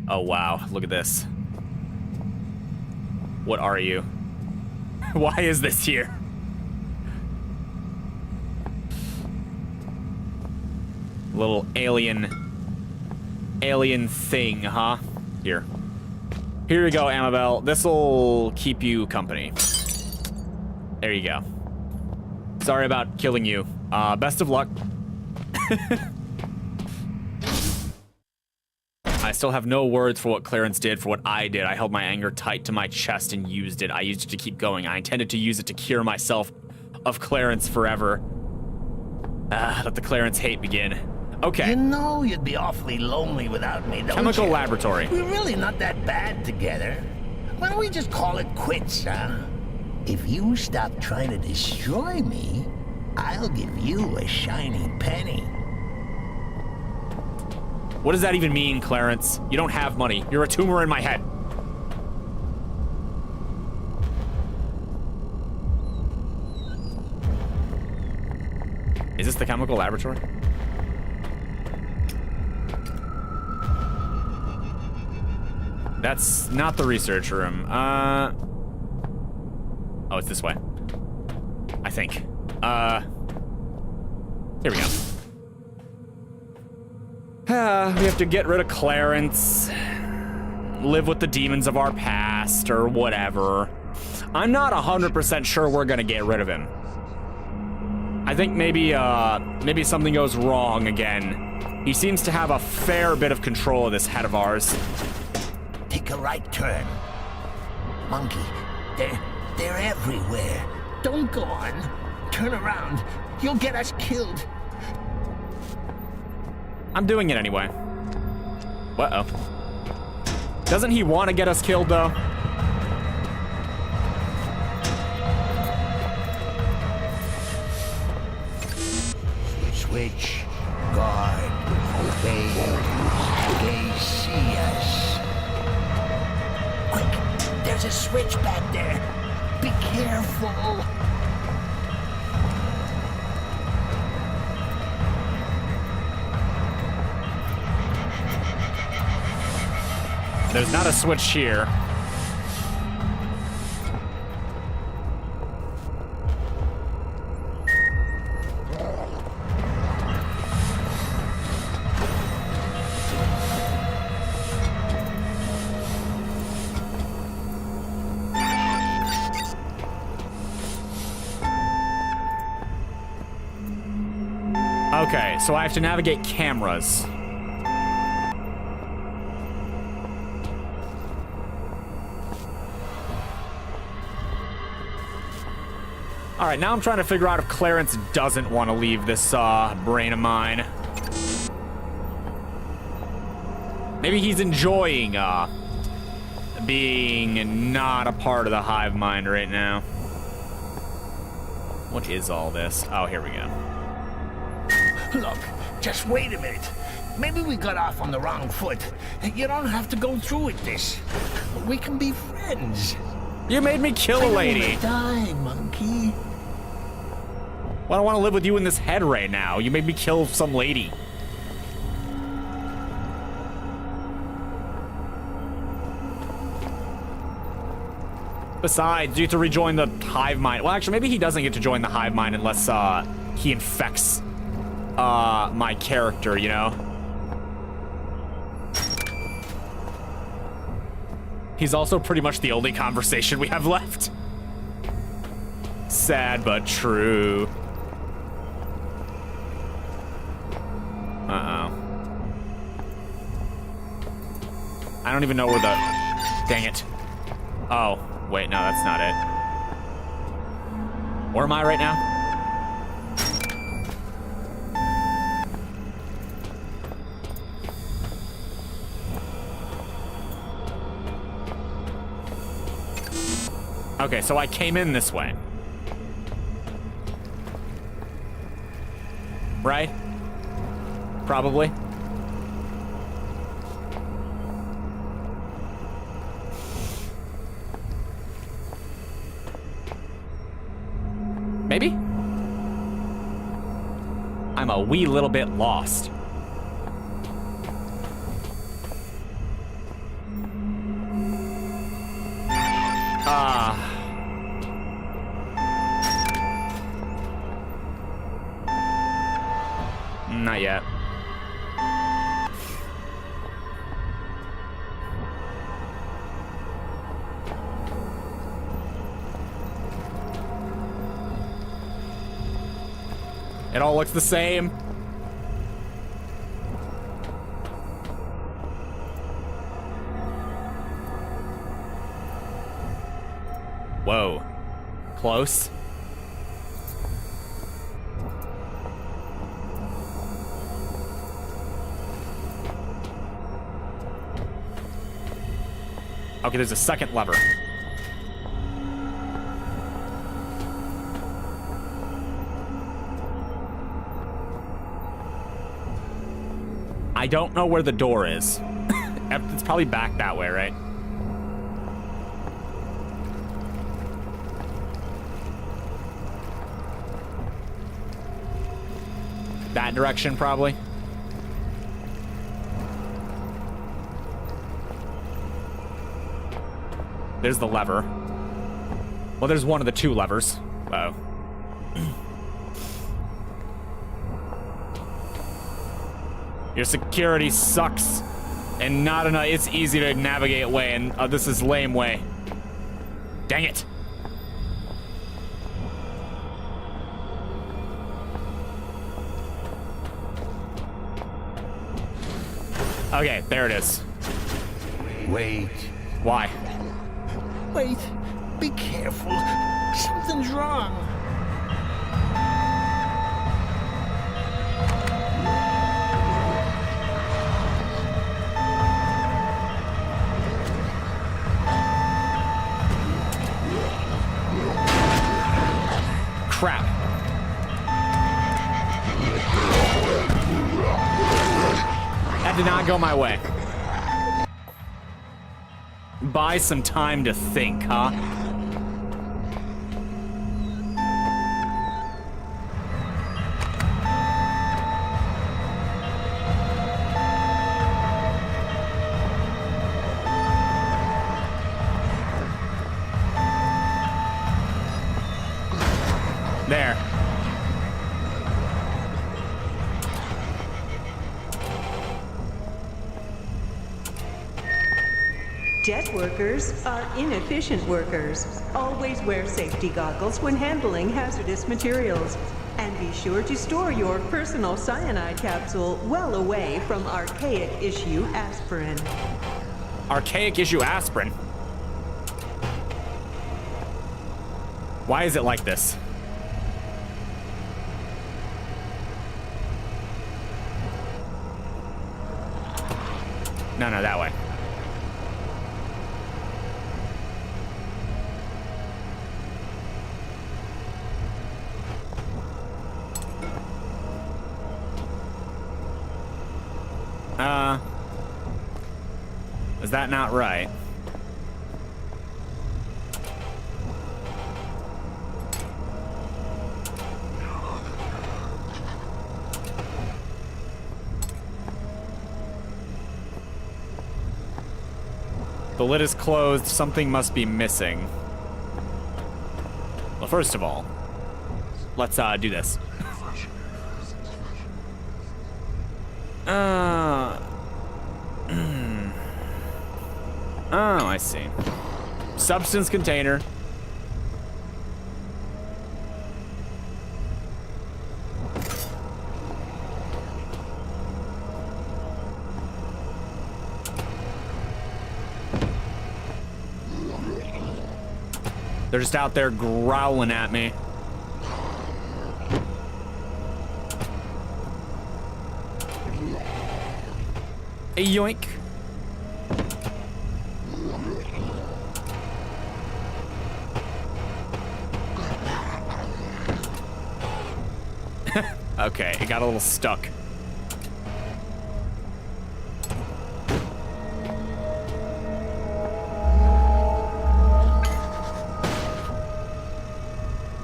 Oh wow, look at this. What are you? Why is this here? Little alien thing, huh? Here you go, Amabel. This'll keep you company. There you go. Sorry about killing you. Best of luck. I still have no words for what Clarence did for what I did. I held my anger tight to my chest and used it. I used it to keep going. I intended to use it to cure myself of Clarence forever. Let the Clarence hate begin. Okay. You know you'd be awfully lonely without me, don't Chemical you? laboratory. We're really not that bad together. Why don't we just call it quits, huh? If you stop trying to destroy me, I'll give you a shiny penny. What does that even mean, Clarence? You don't have money. You're a tumor in my head. Is this the chemical laboratory? That's not the research room. Oh, it's this way. I think. Here we go. We have to get rid of Clarence, live with the demons of our past, or whatever. I'm not 100% sure we're gonna get rid of him. I think maybe something goes wrong again. He seems to have a fair bit of control of this head of ours. Take a right turn. Monkey, they're everywhere. Don't go on. Turn around. You'll get us killed. I'm doing it anyway. Uh-oh. Doesn't he want to get us killed, though? Switch, guard, obey, they see us. Quick, there's a switch back there. Be careful. There's not a switch here. Okay, so I have to navigate cameras. All right, now I'm trying to figure out if Clarence doesn't want to leave this brain of mine. Maybe he's enjoying being not a part of the hive mind right now. What is all this? Oh, here we go. Look, just wait a minute. Maybe we got off on the wrong foot. You don't have to go through with this. We can be friends. You made me kill a lady. Die, monkey. Well, I don't want to live with you in this head right now. You made me kill some lady. Besides, you have to rejoin the hive mind. Well, actually, maybe he doesn't get to join the hive mind unless he infects my character, you know? He's also pretty much the only conversation we have left. Sad but true. Uh-oh. I don't even know where the... Dang it. Oh, wait, no, that's not it. Where am I right now? Okay, so I came in this way. Right? Probably. Maybe? I'm a wee little bit lost. Not yet. It all looks the same. Whoa. Close. Okay, there's a second lever. I don't know where the door is. It's probably back that way, right? That direction, probably. There's the lever. Well, there's one of the two levers. Uh-oh. Your security sucks. And not enough. It's easy to navigate way, and this is lame way. Dang it. Okay, there it is. Wait. Why? Wait. Be careful. Something's wrong. Crap. That did not go my way. Buy some time to think, huh? There. Jet workers are inefficient workers. Always wear safety goggles when handling hazardous materials. And be sure to store your personal cyanide capsule well away from archaic issue aspirin. Archaic issue aspirin? Why is it like this? No, that way. Is that not right? The lid is closed. Something must be missing. Well, first of all, let's do this. Oh, I see. Substance container. They're just out there growling at me. A yoink. Okay, it got a little stuck.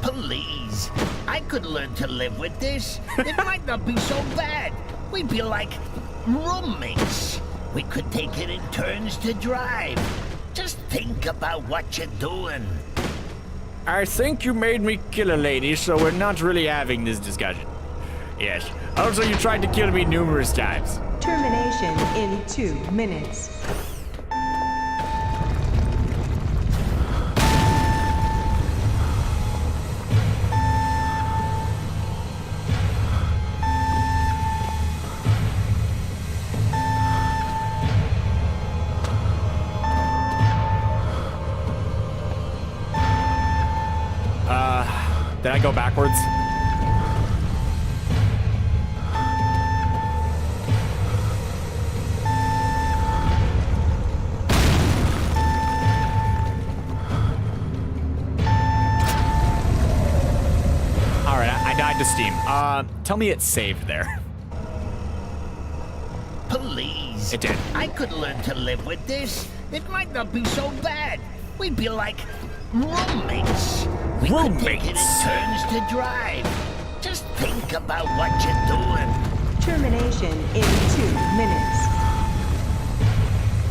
Please, I could learn to live with this. It might not be so bad. We'd be like roommates. We could take it in turns to drive. Just think about what you're doing. I think you made me kill a lady, so we're not really having this discussion. Yes. Also, you tried to kill me numerous times. Termination in 2 minutes. Did I go backwards? Alright, I died to Steam. Tell me it saved there. Please. It did. I could learn to live with this. It might not be so bad. We'd be like roommates. We could take it in turns to drive. Just think about what you're doing. Termination in 2 minutes.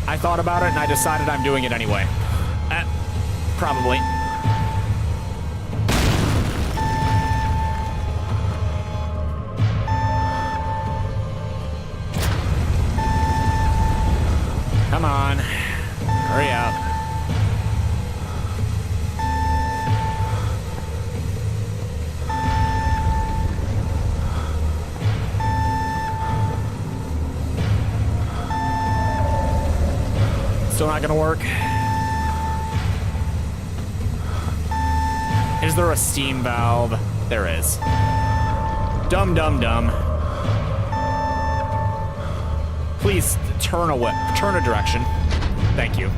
I thought about it and I decided I'm doing it anyway. Probably. Come on. Hurry up. Still not gonna work. Is there a steam valve? There is. Dumb. Please turn a direction. Thank you.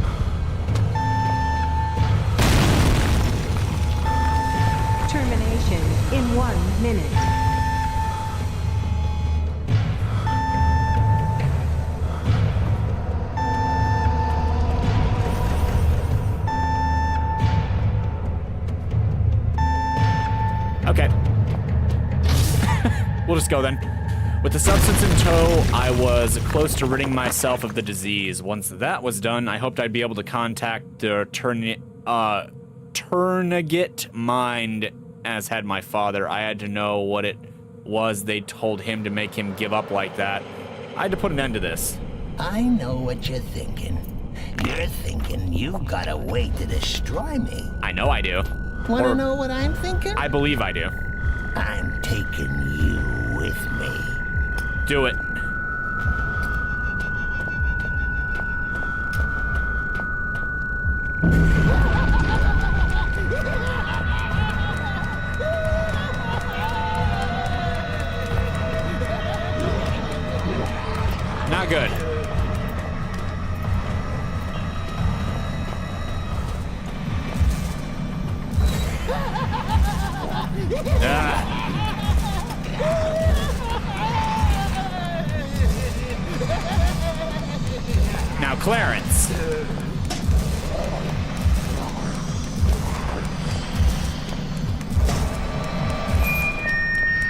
Termination in 1 minute. Okay. We'll just go then. With the substance in tow, I was close to ridding myself of the disease. Once that was done, I hoped I'd be able to contact the Tourniquet Mind, as had my father. I had to know what it was they told him to make him give up like that. I had to put an end to this. I know what you're thinking. You're thinking you've got a way to destroy me. I know I do. Want to know what I'm thinking? I believe I do. I'm taking you with me. Do it. Not good. Now, Clarence.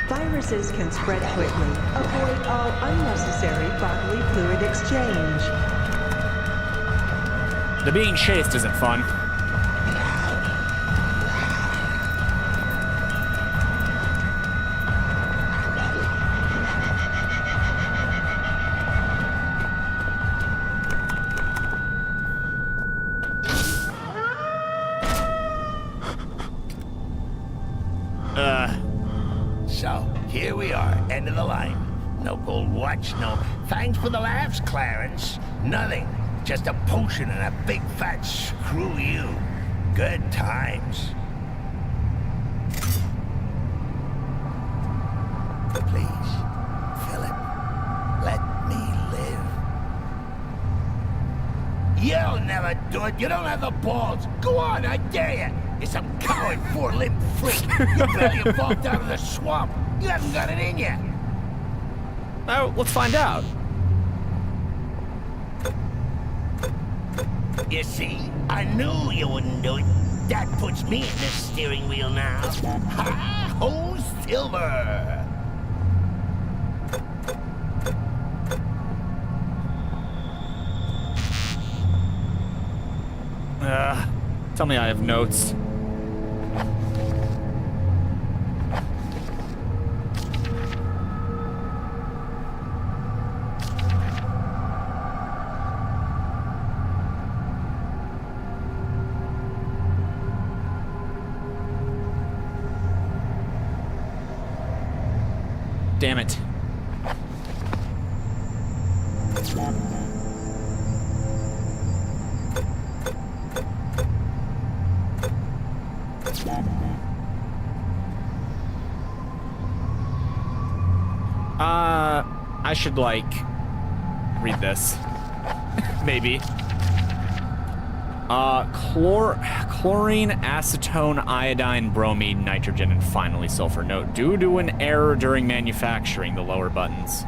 Viruses can spread quickly. Avoid all unnecessary bodily fluid exchange. The being chased isn't fun. So, here we are, end of the line. No gold watch, no thanks for the laughs, Clarence. Nothing. Just a potion and a big fat screw you. Good times. Please, Philip, let me live. You'll never do it. You don't have the balls. Go on, I dare you. You're some coward, four-limbed freak. You barely evolved out of the swamp. You haven't got it in you. Oh, let's find out. You see, I knew you wouldn't do it. That puts me in the steering wheel now. Ha! Ho, Silver! Tell me I have notes. Damn it. I should, like, read this. Maybe. Chlorine, acetone, iodine, bromine, nitrogen, and finally sulfur. Note, due to an error during manufacturing, the lower buttons.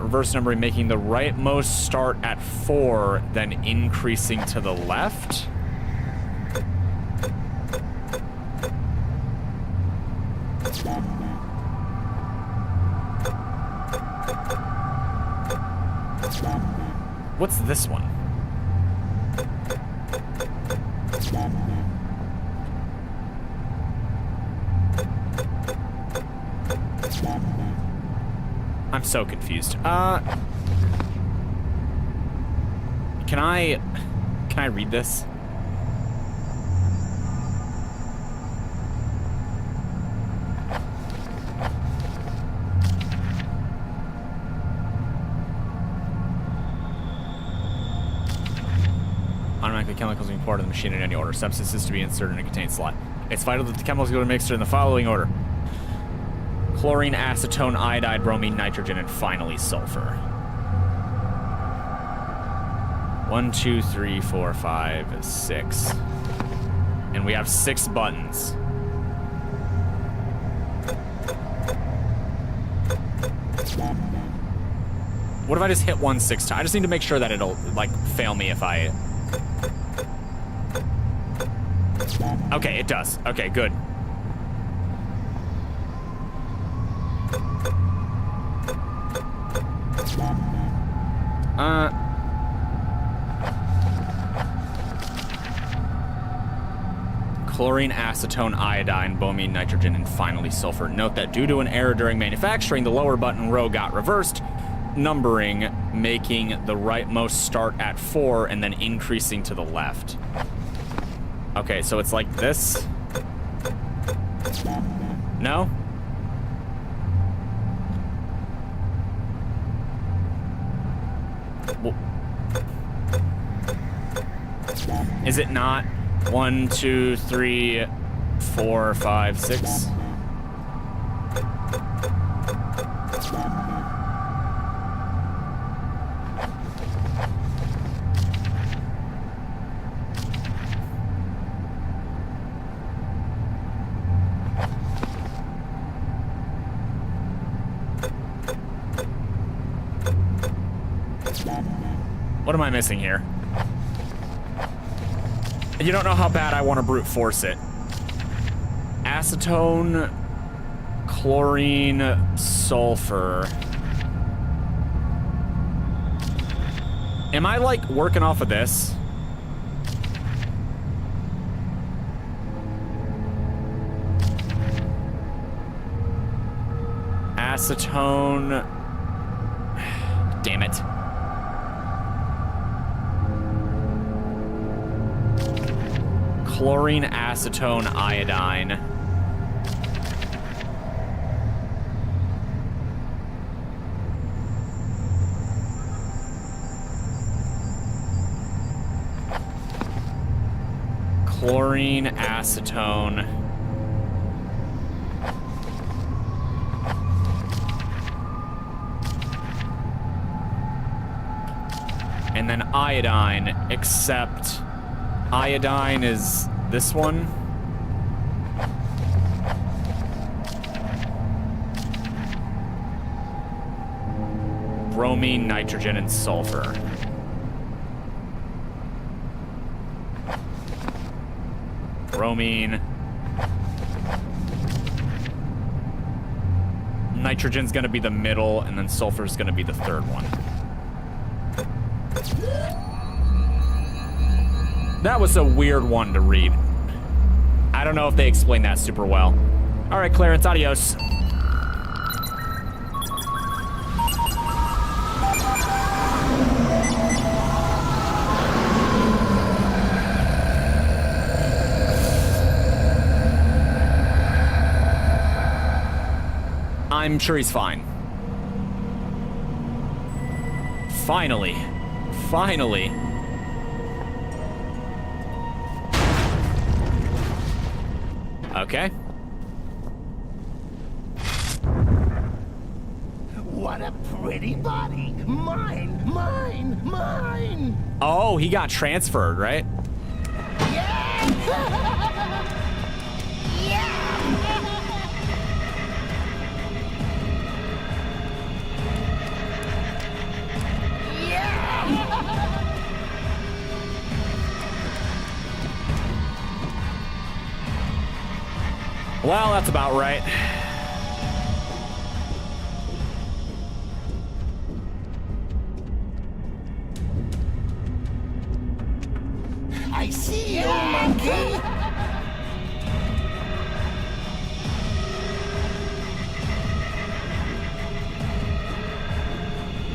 Reverse numbering, making the rightmost start at 4, then increasing to the left. What's this one? I'm so confused. Can I read this? Automatically chemicals being poured in the machine in any order. Substances to be inserted in a contained slot. It's vital that the chemicals go to mixture in the following order: chlorine, acetone, iodide, bromine, nitrogen, and finally sulfur. 1, 2, 3, 4, 5, 6. And we have 6 buttons. What if I just hit 1 6 times? I just need to make sure that it'll, like, fail me if I... Okay, it does. Okay, good. chlorine, acetone, iodine, bromine, nitrogen, and finally sulfur. Note that due to an error during manufacturing, the lower button row got reversed numbering, making the rightmost start at 4 and then increasing to the left. Okay, so it's like this. No? Is it not 1, 2, 3, 4, 5, 6? What am I missing here? You don't know how bad I want to brute force it. Acetone, chlorine, sulfur. Am I like working off of this? Acetone. Damn it. Chlorine, acetone, iodine. Chlorine, acetone. And then iodine, except iodine is this one. Bromine, nitrogen, and sulfur. Bromine. Nitrogen's gonna be the middle, and then sulfur's gonna be the third one. That was a weird one to read. I don't know if they explained that super well. All right, Clarence, adios. I'm sure he's fine. Finally. Finally. Okay. What a pretty body. Mine, mine, mine. Oh, he got transferred, right? Yeah. Yeah. Well, that's about right. I see you, monkey.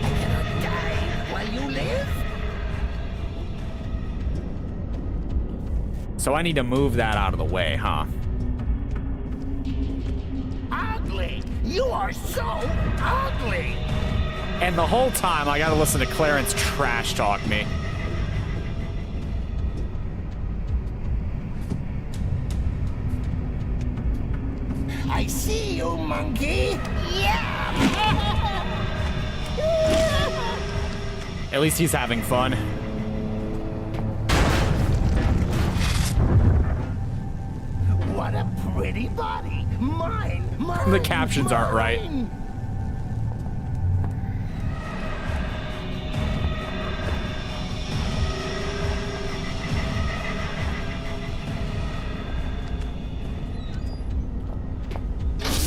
I cannot die while you live. So I need to move that out of the way, huh? Ugly. You are so ugly. And the whole time I gotta listen to Clarence trash talk me. I see you, monkey. Yeah. At least he's having fun. What a pretty body. Mine, mine. The captions aren't right.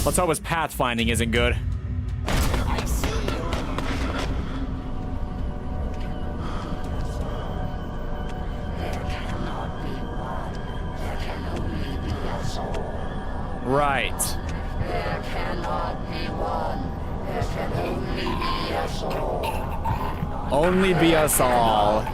Let's hope his pathfinding isn't good. I see you. Right. There cannot be one. There can only be us all. Only be us all. There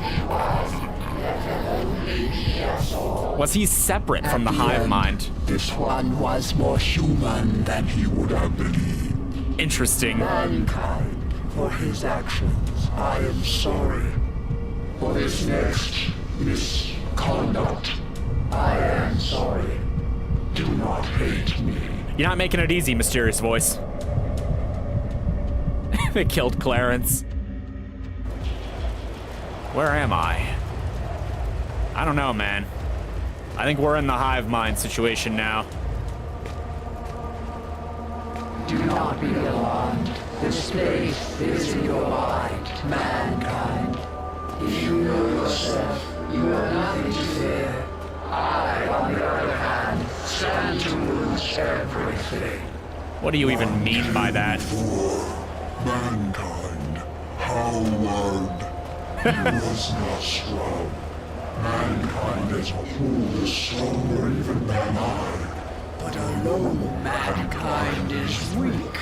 can only be us all. Was he separate from the hive mind? This one was more human than he would have believed. Interesting. Mankind, for his actions, I am sorry. For his next misconduct, I am sorry. Do not hate me. You're not making it easy, mysterious voice. They killed Clarence. Where am I? I don't know, man. I think we're in the hive mind situation now. Do not be alarmed. This space is in your mind, mankind. If you know yourself, you have nothing to fear. I, on the other hand, stand to lose everything. What do you even mean by that? Mankind, Howard, he was not strong. Mankind as a whole is stronger even than I. But alone, mankind is weak.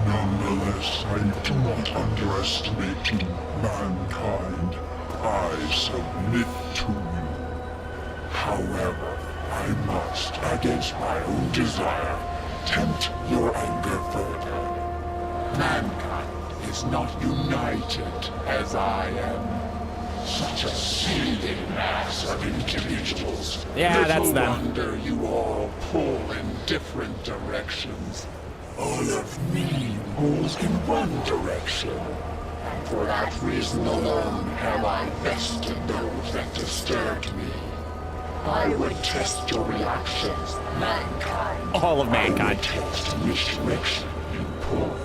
Nonetheless, I do not underestimate you, mankind. I submit to you. However, I must, against my own desire, tempt your anger further. Mankind is not united as I am. Such a seething mass of individuals. Yeah, that's Little them. wonder you all pull in different directions. All of me pulls in one direction. And for that reason alone have I bested those that disturbed me. I would test your reactions, mankind. All of mankind. Test which direction you pull.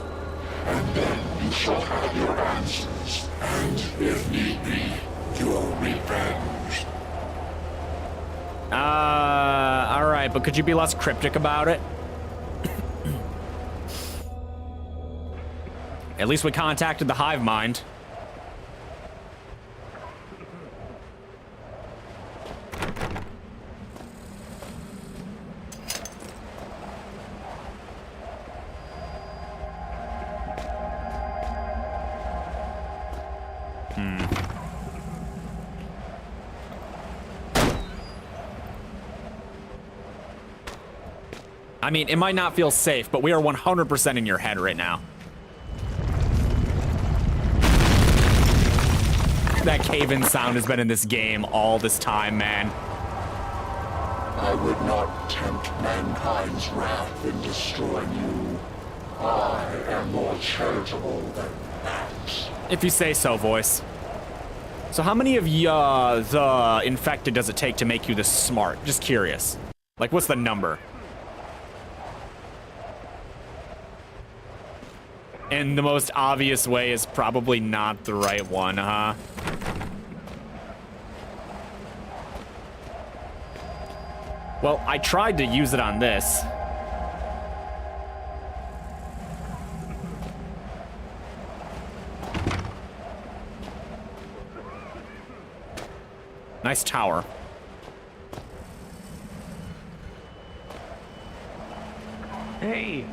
And then you shall have your answers. And if need be, your revenge. Alright, but could you be less cryptic about it? At least we contacted the hive mind. I mean, it might not feel safe, but we are 100% in your head right now. That cave-in sound has been in this game all this time, man. I would not tempt mankind's wrath in destroying you. I am more charitable than that. If you say so, voice. So how many of the infected does it take to make you this smart? Just curious. Like, what's the number? And the most obvious way is probably not the right one, huh? Well, I tried to use it on this. Nice tower. Hey,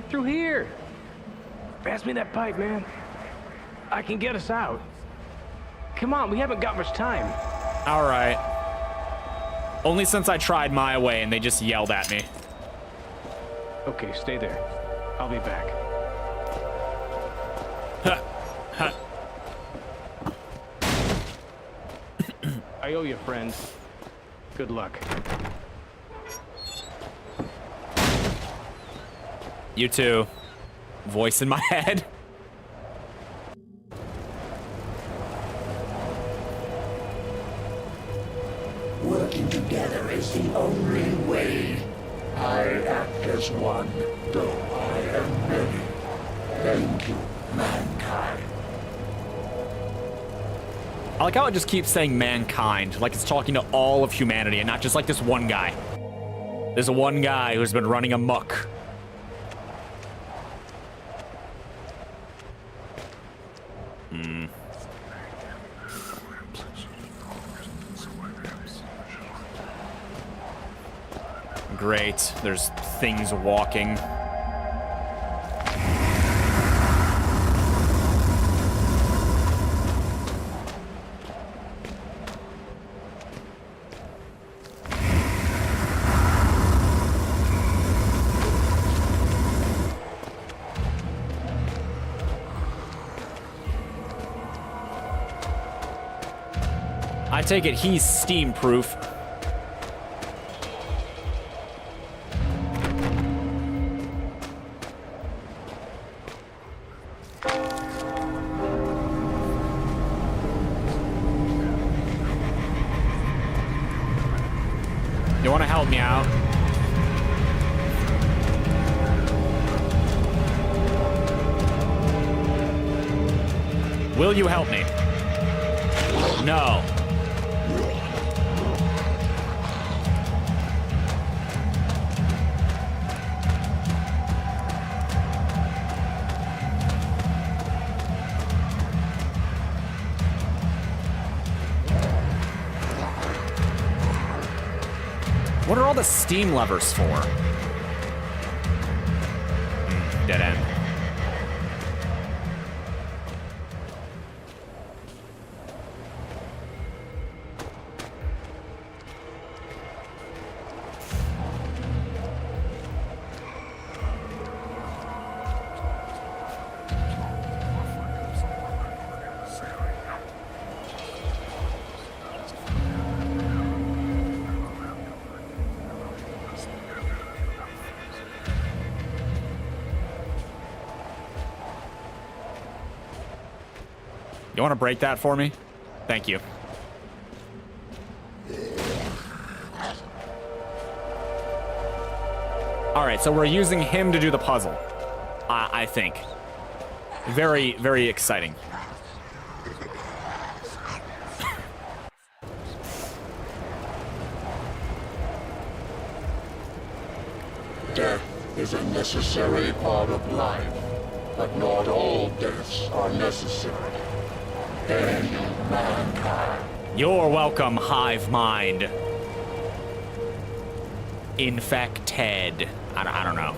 through here. Pass me that pipe, man. I can get us out. Come on, we haven't got much time. All right. Only since I tried my way and they just yelled at me. Okay, stay there. I'll be back. Huh. Huh. I owe you, friend. Good luck. You too. Voice in my head. Working together is the only way. I act as one, though I am many. Thank you, mankind. I like how it just keeps saying mankind, like it's talking to all of humanity and not just like this one guy. There's one guy who's been running amok. Great. There's things walking. I take it he's steam-proof. You want to help me out? Will you help me? No. What are all the steam levers for? Dead end. You want to break that for me? Thank you. All right, so we're using him to do the puzzle, I think. Very, very exciting. Death is a necessary part of life, but not all deaths are necessary. End mankind. You're welcome, hive mind. Infected. I don't know.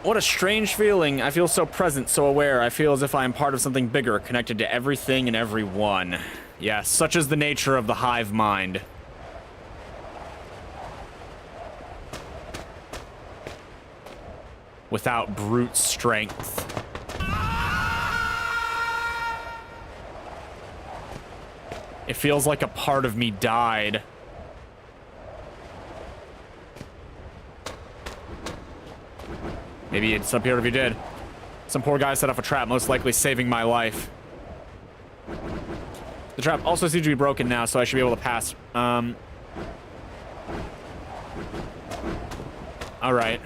What a strange feeling. I feel so present, so aware. I feel as if I am part of something bigger, connected to everything and everyone. Yes, such is the nature of the hive mind. Without brute strength. It feels like a part of me died. Maybe it's up here if you did. Some poor guy set off a trap, most likely saving my life. The trap also seems to be broken now, so I should be able to pass. All right.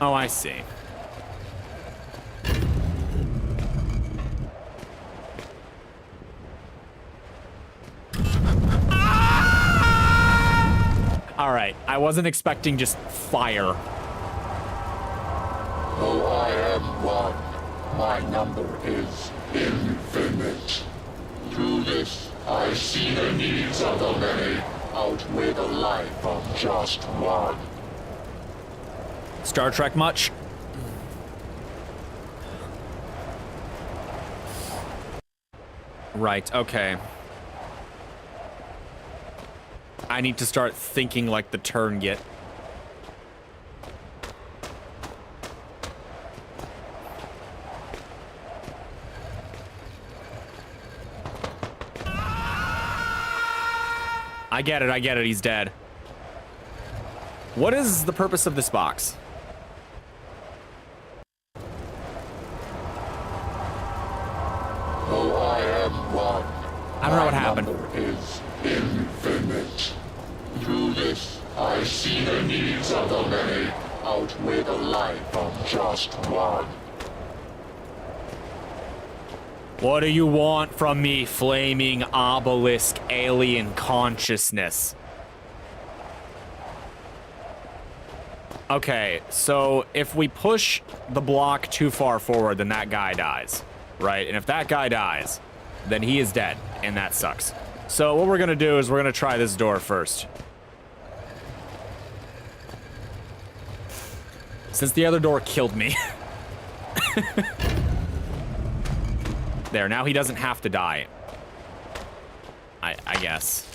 Oh, I see. All right, I wasn't expecting just fire. Though I am one, my number is infinite. Through this, I see the needs of the many outweigh the life of just one. Star Trek much? Right, okay. I need to start thinking like the Turn-Git. I get it, he's dead. What is the purpose of this box? Though I am one, I don't know what happened. My number is infinite. Through this, I see the needs of the many outweigh the life of just one. What do you want from me, flaming obelisk alien consciousness? Okay, so if we push the block too far forward, then that guy dies, right? And if that guy dies, then he is dead, and that sucks. So what we're gonna do is we're gonna try this door first. Since the other door killed me. There, now he doesn't have to die. I guess.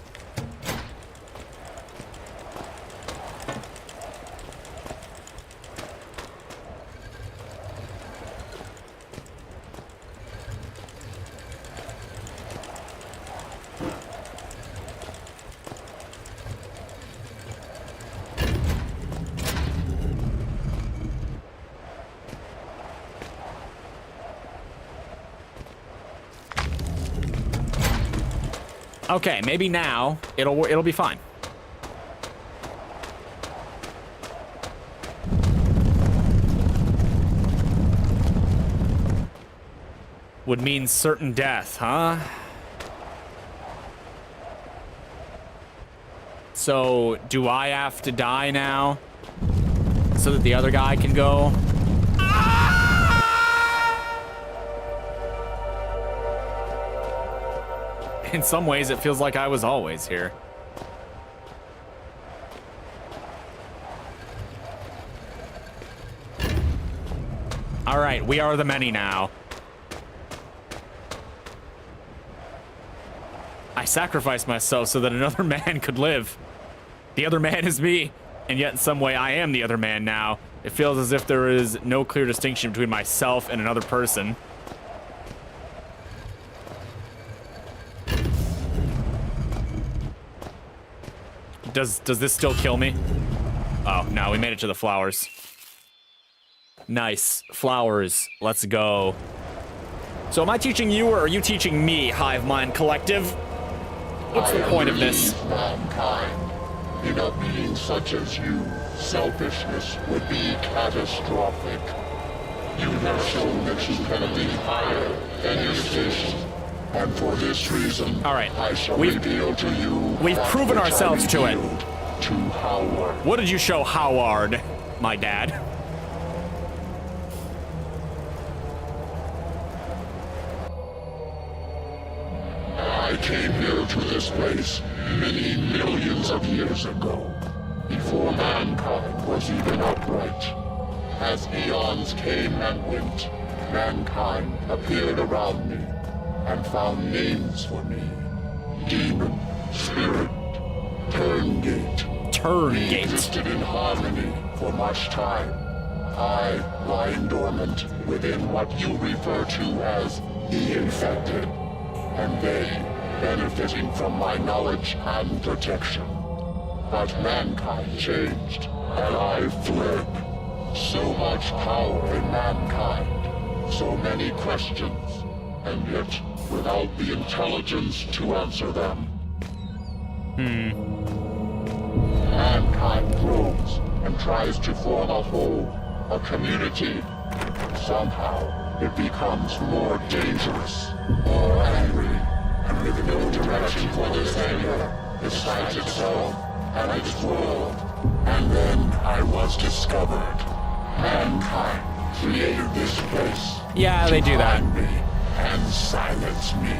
Okay, maybe now it'll be fine. Would mean certain death, huh? So, do I have to die now so that the other guy can go? In some ways, it feels like I was always here. All right, we are the many now. I sacrificed myself so that another man could live. The other man is me, and yet in some way I am the other man now. It feels as if there is no clear distinction between myself and another person. Does this still kill me? Oh, no, we made it to the flowers. Nice. Flowers. Let's go. So am I teaching you or are you teaching me, Hive Mind Collective? What's the point of this? Mankind. In a being such as you, selfishness would be catastrophic. You have shown that you can leap higher than your station. And for this reason, all right, I shall reveal to you. We've proven ourselves to it. To Howard. What did you show Howard, my dad? I came here to this place many millions of years ago, before mankind was even upright. As eons came and went, mankind appeared around me and found names for me. Demon, spirit, Turngate. We existed in harmony for much time. I lying dormant within what you refer to as the infected, and they benefiting from my knowledge and protection. But mankind changed, and I fled. So much power in mankind, so many questions, and yet without the intelligence to answer them. Mankind grows and tries to form a whole, a community. Somehow, it becomes more dangerous, more angry, and with no direction for this anger, besides itself and its world. And then I was discovered. Mankind created this place. Yeah, they do that. Me and silence me.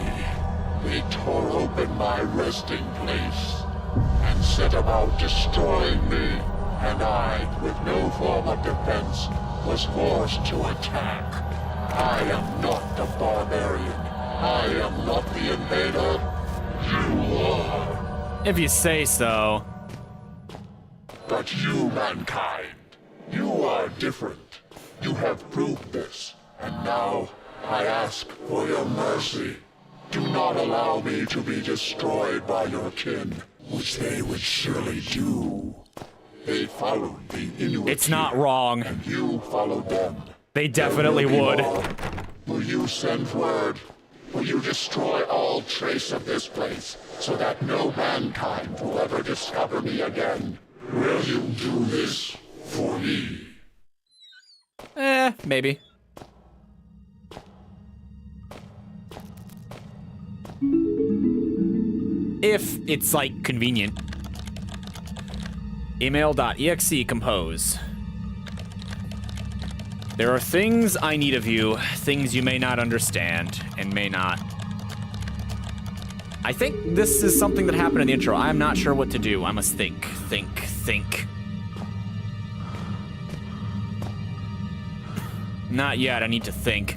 They tore open my resting place and set about destroying me, and I, with no form of defense, was forced to attack. I am not the barbarian. I am not the invader. You are. If you say so. But you, mankind, you are different. You have proved this, and now I ask for your mercy. Do not allow me to be destroyed by your kin, which they would surely do. They followed the Inuit. It's not wrong. And you followed them. They definitely would. Will you send word? Will you destroy all trace of this place, so that no mankind will ever discover me again? Will you do this for me? Maybe. If it's, like, convenient. Email.exe compose. There are things I need of you, things you may not understand, and may not. I think this is something that happened in the intro. I'm not sure what to do. I must think. Not yet, I need to think.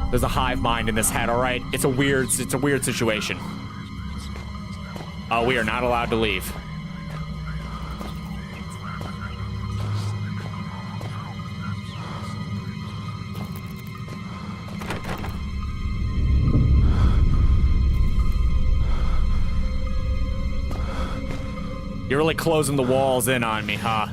There's a hive mind in this head, all right? It's a weird situation. Oh, we are not allowed to leave. You're really closing the walls in on me, huh?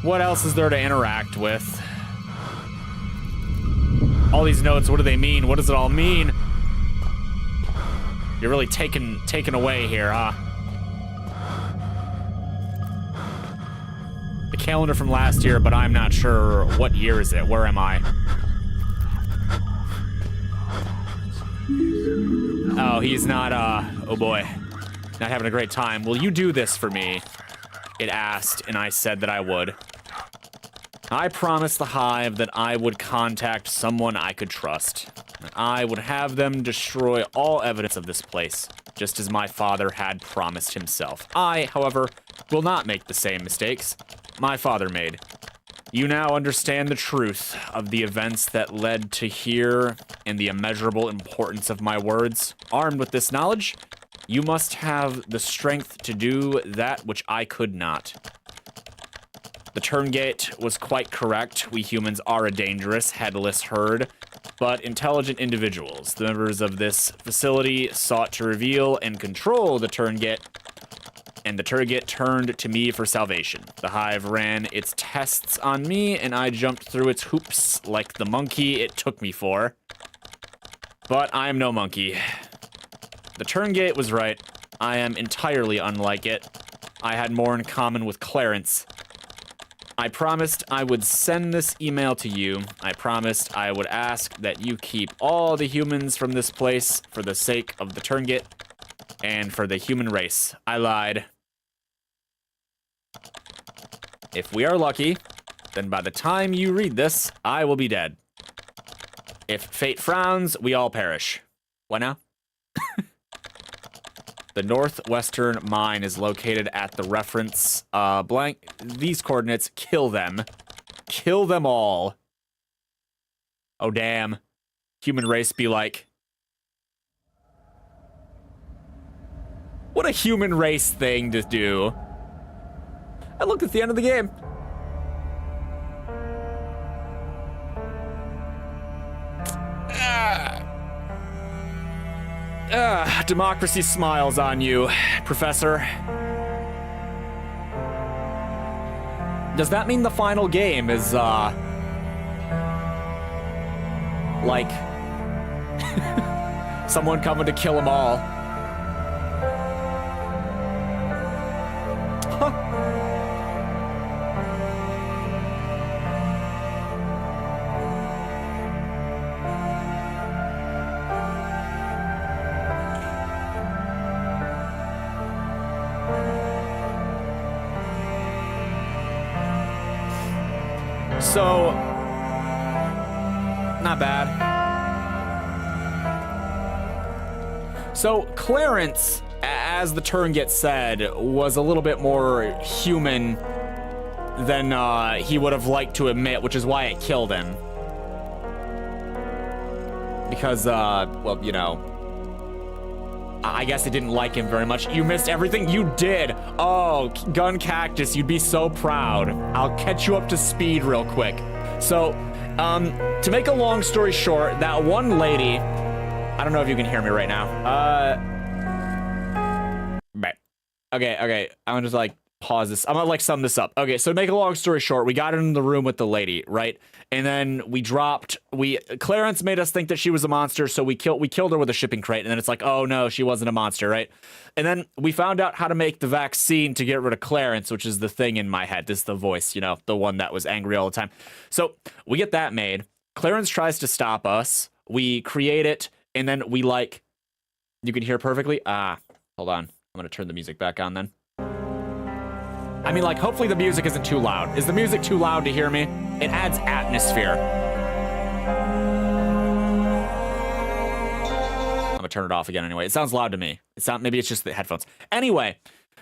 What else is there to interact with? All these notes, what do they mean? What does it all mean? You're really taken away here, huh? The calendar from last year, but I'm not sure what year is it. Where am I? Oh, he's not, oh boy. Not having a great time. Will you do this for me? It asked, and I said that I would. I promised the Hive that I would contact someone I could trust. And I would have them destroy all evidence of this place, just as my father had promised himself. I, however, will not make the same mistakes my father made. You now understand the truth of the events that led to here and the immeasurable importance of my words. Armed with this knowledge, you must have the strength to do that which I could not. The Turngate was quite correct. We humans are a dangerous, headless herd, but intelligent individuals. The members of this facility sought to reveal and control the Turngate, and the Turngate turned to me for salvation. The Hive ran its tests on me, and I jumped through its hoops like the monkey it took me for. But I am no monkey. The Turngate was right. I am entirely unlike it. I had more in common with Clarence. I promised I would send this email to you. I promised I would ask that you keep all the humans from this place for the sake of the Turngate and for the human race. I lied. If we are lucky, then by the time you read this, I will be dead. If fate frowns, we all perish. What now? The northwestern mine is located at the reference, blank. These coordinates, kill them. Kill them all. Oh, damn. Human race be like. What a human race thing to do. I looked at the end of the game. Democracy smiles on you, Professor. Does that mean the final game is, like, someone coming to kill them all? So, not bad. So, Clarence, as the Turngate said, was a little bit more human than he would have liked to admit, which is why it killed him. Because, well, you know, I guess it didn't like him very much. You missed everything? You did. Oh, Gun Cactus, you'd be so proud. I'll catch you up to speed real quick. So, to make a long story short, that one lady, I don't know if you can hear me right now. Right. Okay. I'm just like, pause this. I'm gonna like sum this up. Okay, so to make a long story short, we got in the room with the lady, right? And then Clarence made us think that she was a monster, so we killed her with a shipping crate, and then it's like, oh no, she wasn't a monster, right? And then we found out how to make the vaccine to get rid of Clarence, which is the thing in my head. This is the voice, the one that was angry all the time. So we get that made. Clarence tries to stop us. We create it, and then we you can hear perfectly. Hold on. I'm gonna turn the music back on then. I mean, hopefully the music isn't too loud. Is the music too loud to hear me? It adds atmosphere. I'm gonna turn it off again anyway. It sounds loud to me. Maybe it's just the headphones. Anyway,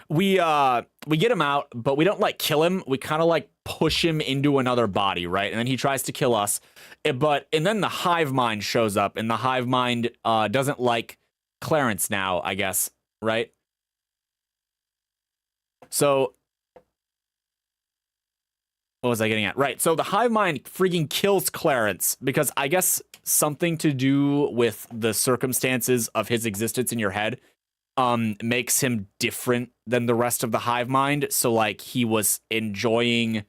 we get him out, but we don't kill him. We kind of push him into another body, right? And then he tries to kill us. And then the hive mind shows up, and the hive mind doesn't like Clarence now, I guess, right? So what was I getting at? Right. So the hive mind freaking kills Clarence because I guess something to do with the circumstances of his existence in your head makes him different than the rest of the hive mind. So he was enjoying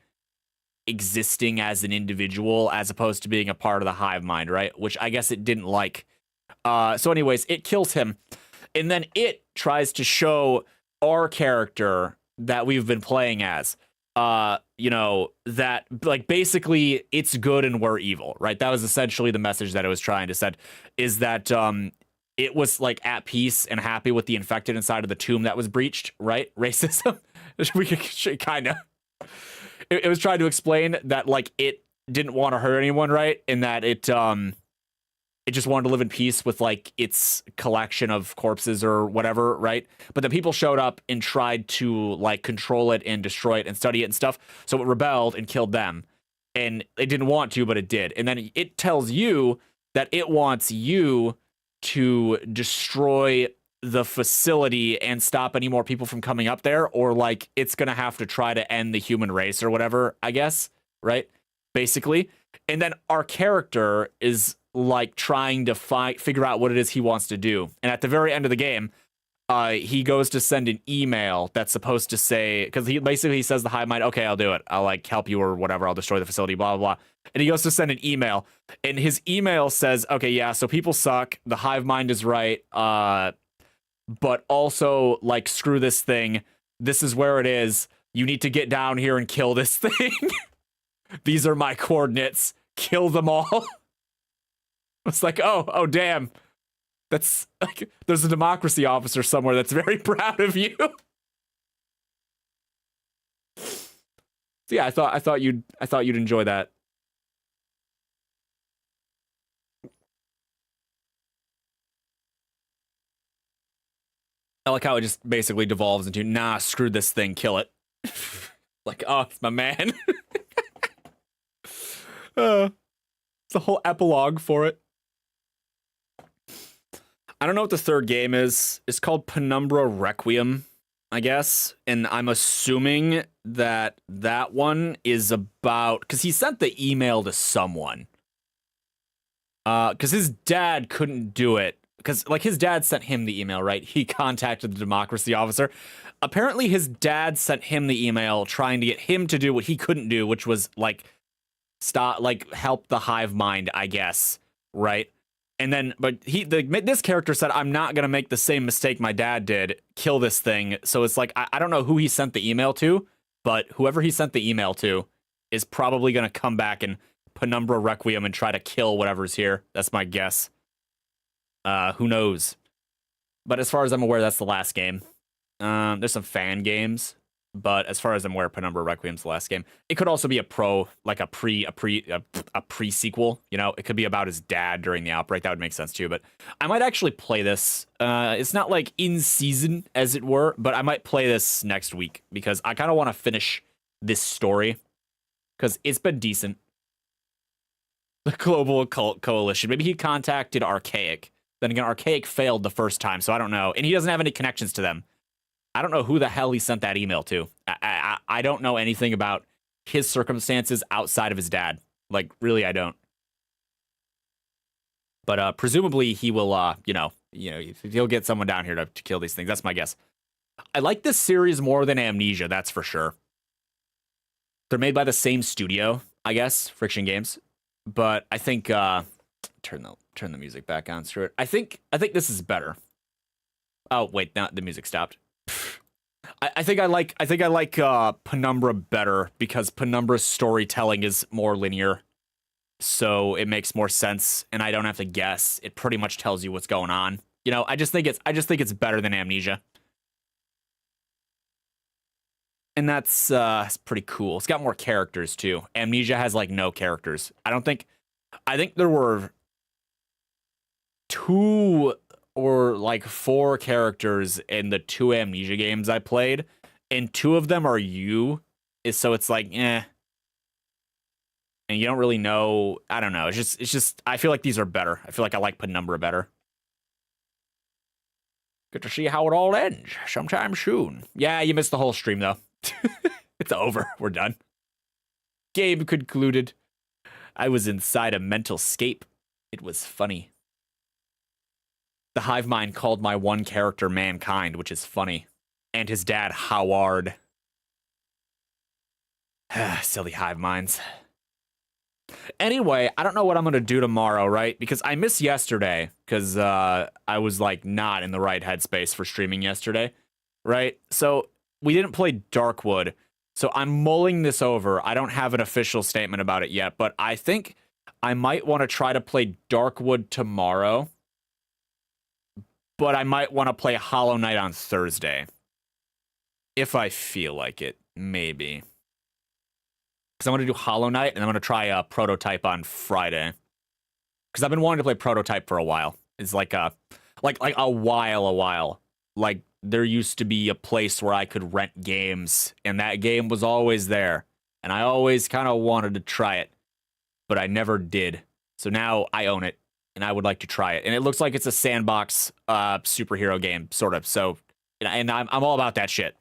existing as an individual as opposed to being a part of the hive mind, right? Which I guess it didn't like. So anyways, it kills him. And then it tries to show our character that we've been playing as. That basically it's good and we're evil, right? That was essentially the message that it was trying to send, is that it was at peace and happy with the infected inside of the tomb that was breached, right? Racism. We could kind of. It was trying to explain that it didn't want to hurt anyone, right? And that it just wanted to live in peace with its collection of corpses or whatever, right? But the people showed up and tried to control it and destroy it and study it and stuff. So it rebelled and killed them. And it didn't want to, but it did. And then it tells you that it wants you to destroy the facility and stop any more people from coming up there, or it's gonna have to try to end the human race or whatever, I guess, right? Basically. And then our character is trying to figure out what it is he wants to do. And at the very end of the game, he goes to send an email that's supposed to say, because he says the hive mind, okay, I'll do it. I'll help you or whatever. I'll destroy the facility, blah, blah, blah. And he goes to send an email, and his email says, okay, yeah, so people suck. The hive mind is right. But also screw this thing. This is where it is. You need to get down here and kill this thing. These are my coordinates. Kill them all. It's oh, damn. That's there's a democracy officer somewhere that's very proud of you. So yeah, I thought you'd enjoy that. I like how it just basically devolves into, nah, screw this thing, kill it. Oh, it's my man. It's the whole epilogue for it. I don't know what the third game is. It's called Penumbra Requiem, I guess. And I'm assuming that one is about, because he sent the email to someone. Because his dad couldn't do it. Because his dad sent him the email, right? He contacted the democracy officer. Apparently his dad sent him the email trying to get him to do what he couldn't do, which was help the hive mind, I guess, right? And then, but this character said, I'm not going to make the same mistake my dad did, kill this thing. So it's I don't know who he sent the email to, but whoever he sent the email to is probably going to come back in Penumbra Requiem and try to kill whatever's here. That's my guess. Who knows? But as far as I'm aware, that's the last game. There's some fan games, but as far as I'm aware, Penumbra Requiem's the last game. It could also be a pre-sequel. It could be about his dad during the outbreak. That would make sense too. But I might actually play this. It's not in season, as it were, but I might play this next week because I kind of want to finish this story because it's been decent. The Global Occult Coalition. Maybe he contacted Archaic. Then again, Archaic failed the first time, so I don't know. And he doesn't have any connections to them. I don't know who the hell he sent that email to. I don't know anything about his circumstances outside of his dad. Really, I don't. But presumably he will, he'll get someone down here to kill these things. That's my guess. I like this series more than Amnesia, that's for sure. They're made by the same studio, I guess, Friction Games. But I think turn the music back on, Stuart. I think this is better. Oh wait, no, the music stopped. I think I like Penumbra better because Penumbra's storytelling is more linear, so it makes more sense, and I don't have to guess. It pretty much tells you what's going on. You know, I just think it's better than Amnesia, and that's pretty cool. It's got more characters too. Amnesia has like no characters. I think there were 2 or like 4 characters in the 2 Amnesia games I played, and 2 of them are you. So it's like, and you don't really know. I don't know. It's just. I feel like these are better. I feel like I like Penumbra better. Good to see how it all ends sometime soon. Yeah, you missed the whole stream though. It's over. We're done. Game concluded. I was inside a mental scape. It was funny. The hive mind called my one character Mankind, which is funny. And his dad Howard. Silly hive minds. Anyway, I don't know what I'm going to do tomorrow, right? Because I missed yesterday because I was like not in the right headspace for streaming yesterday, right? So we didn't play Darkwood. So I'm mulling this over. I don't have an official statement about it yet, but I think I might want to try to play Darkwood tomorrow. But I might want to play Hollow Knight on Thursday. If I feel like it, maybe. Because I'm going to do Hollow Knight, and I'm going to try a Prototype on Friday. Because I've been wanting to play Prototype for a while. It's like a while. Like, there used to be a place where I could rent games, and that game was always there. And I always kind of wanted to try it, but I never did. So now I own it. And I would like to try it. And it looks like it's a sandbox superhero game, sort of. So, and I'm all about that shit.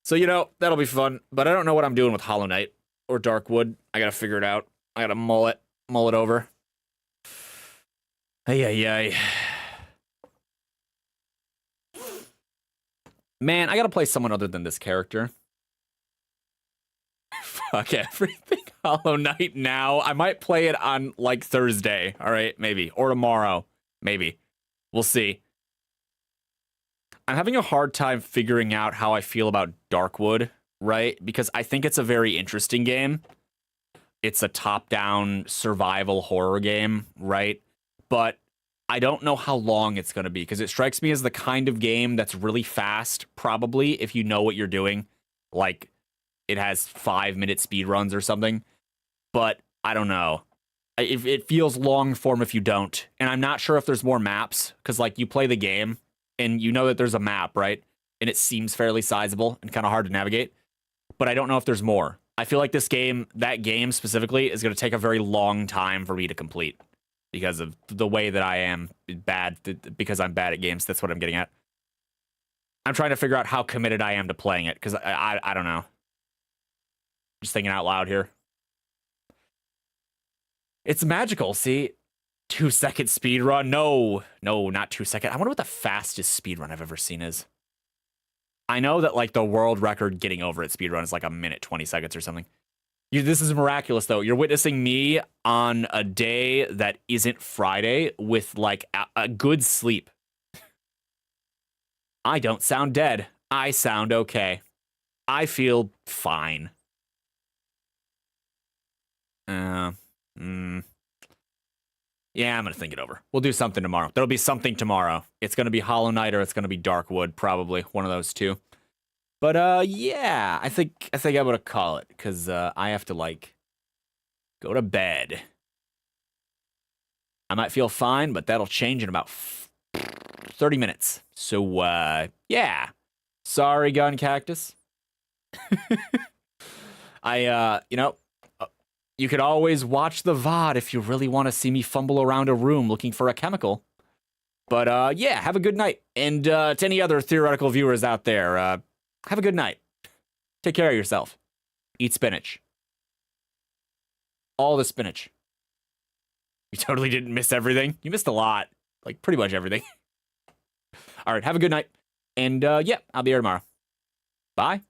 So, you know, that'll be fun. But I don't know what I'm doing with Hollow Knight or Darkwood. I gotta figure it out. I gotta mull it over. Ay. Man, I gotta play someone other than this character. Fuck everything. Hollow Knight now. I might play it on like Thursday. All right, maybe. Or tomorrow. Maybe. We'll see. I'm having a hard time figuring out how I feel about Darkwood, right? Because I think it's a very interesting game. It's a top-down survival horror game, right? But I don't know how long it's going to be because it strikes me as the kind of game that's really fast, probably, if you know what you're doing. Like, it has 5-minute speedruns or something. But I don't know. It feels long form if you don't. And I'm not sure if there's more maps. Because, like, you play the game and you know that there's a map, right? And it seems fairly sizable and kind of hard to navigate. But I don't know if there's more. I feel like that game specifically, is going to take a very long time for me to complete. Because of the way that I am because I'm bad at games. That's what I'm getting at. I'm trying to figure out how committed I am to playing it. Because I don't know. Just thinking out loud here. It's magical, see? 2-second speed run? No, not 2 second. I wonder what the fastest speed run I've ever seen is. I know that like the world record getting over at speed run is like 1 minute 20 seconds or something. This is miraculous though. You're witnessing me on a day that isn't Friday with like a good sleep. I don't sound dead. I sound okay. I feel fine. Yeah, I'm going to think it over. We'll do something tomorrow. There'll be something tomorrow. It's going to be Hollow Knight or it's going to be Darkwood, probably. One of those two. But, yeah, I think I'm going to call it because I have to, like, go to bed. I might feel fine, but that'll change in about 30 minutes. So, yeah. Sorry, Gun Cactus. You could always watch the VOD if you really want to see me fumble around a room looking for a chemical. But, yeah, have a good night. And to any other theoretical viewers out there, have a good night. Take care of yourself. Eat spinach. All the spinach. You totally didn't miss everything. You missed a lot. Like, pretty much everything. All right, have a good night. And yeah, I'll be here tomorrow. Bye.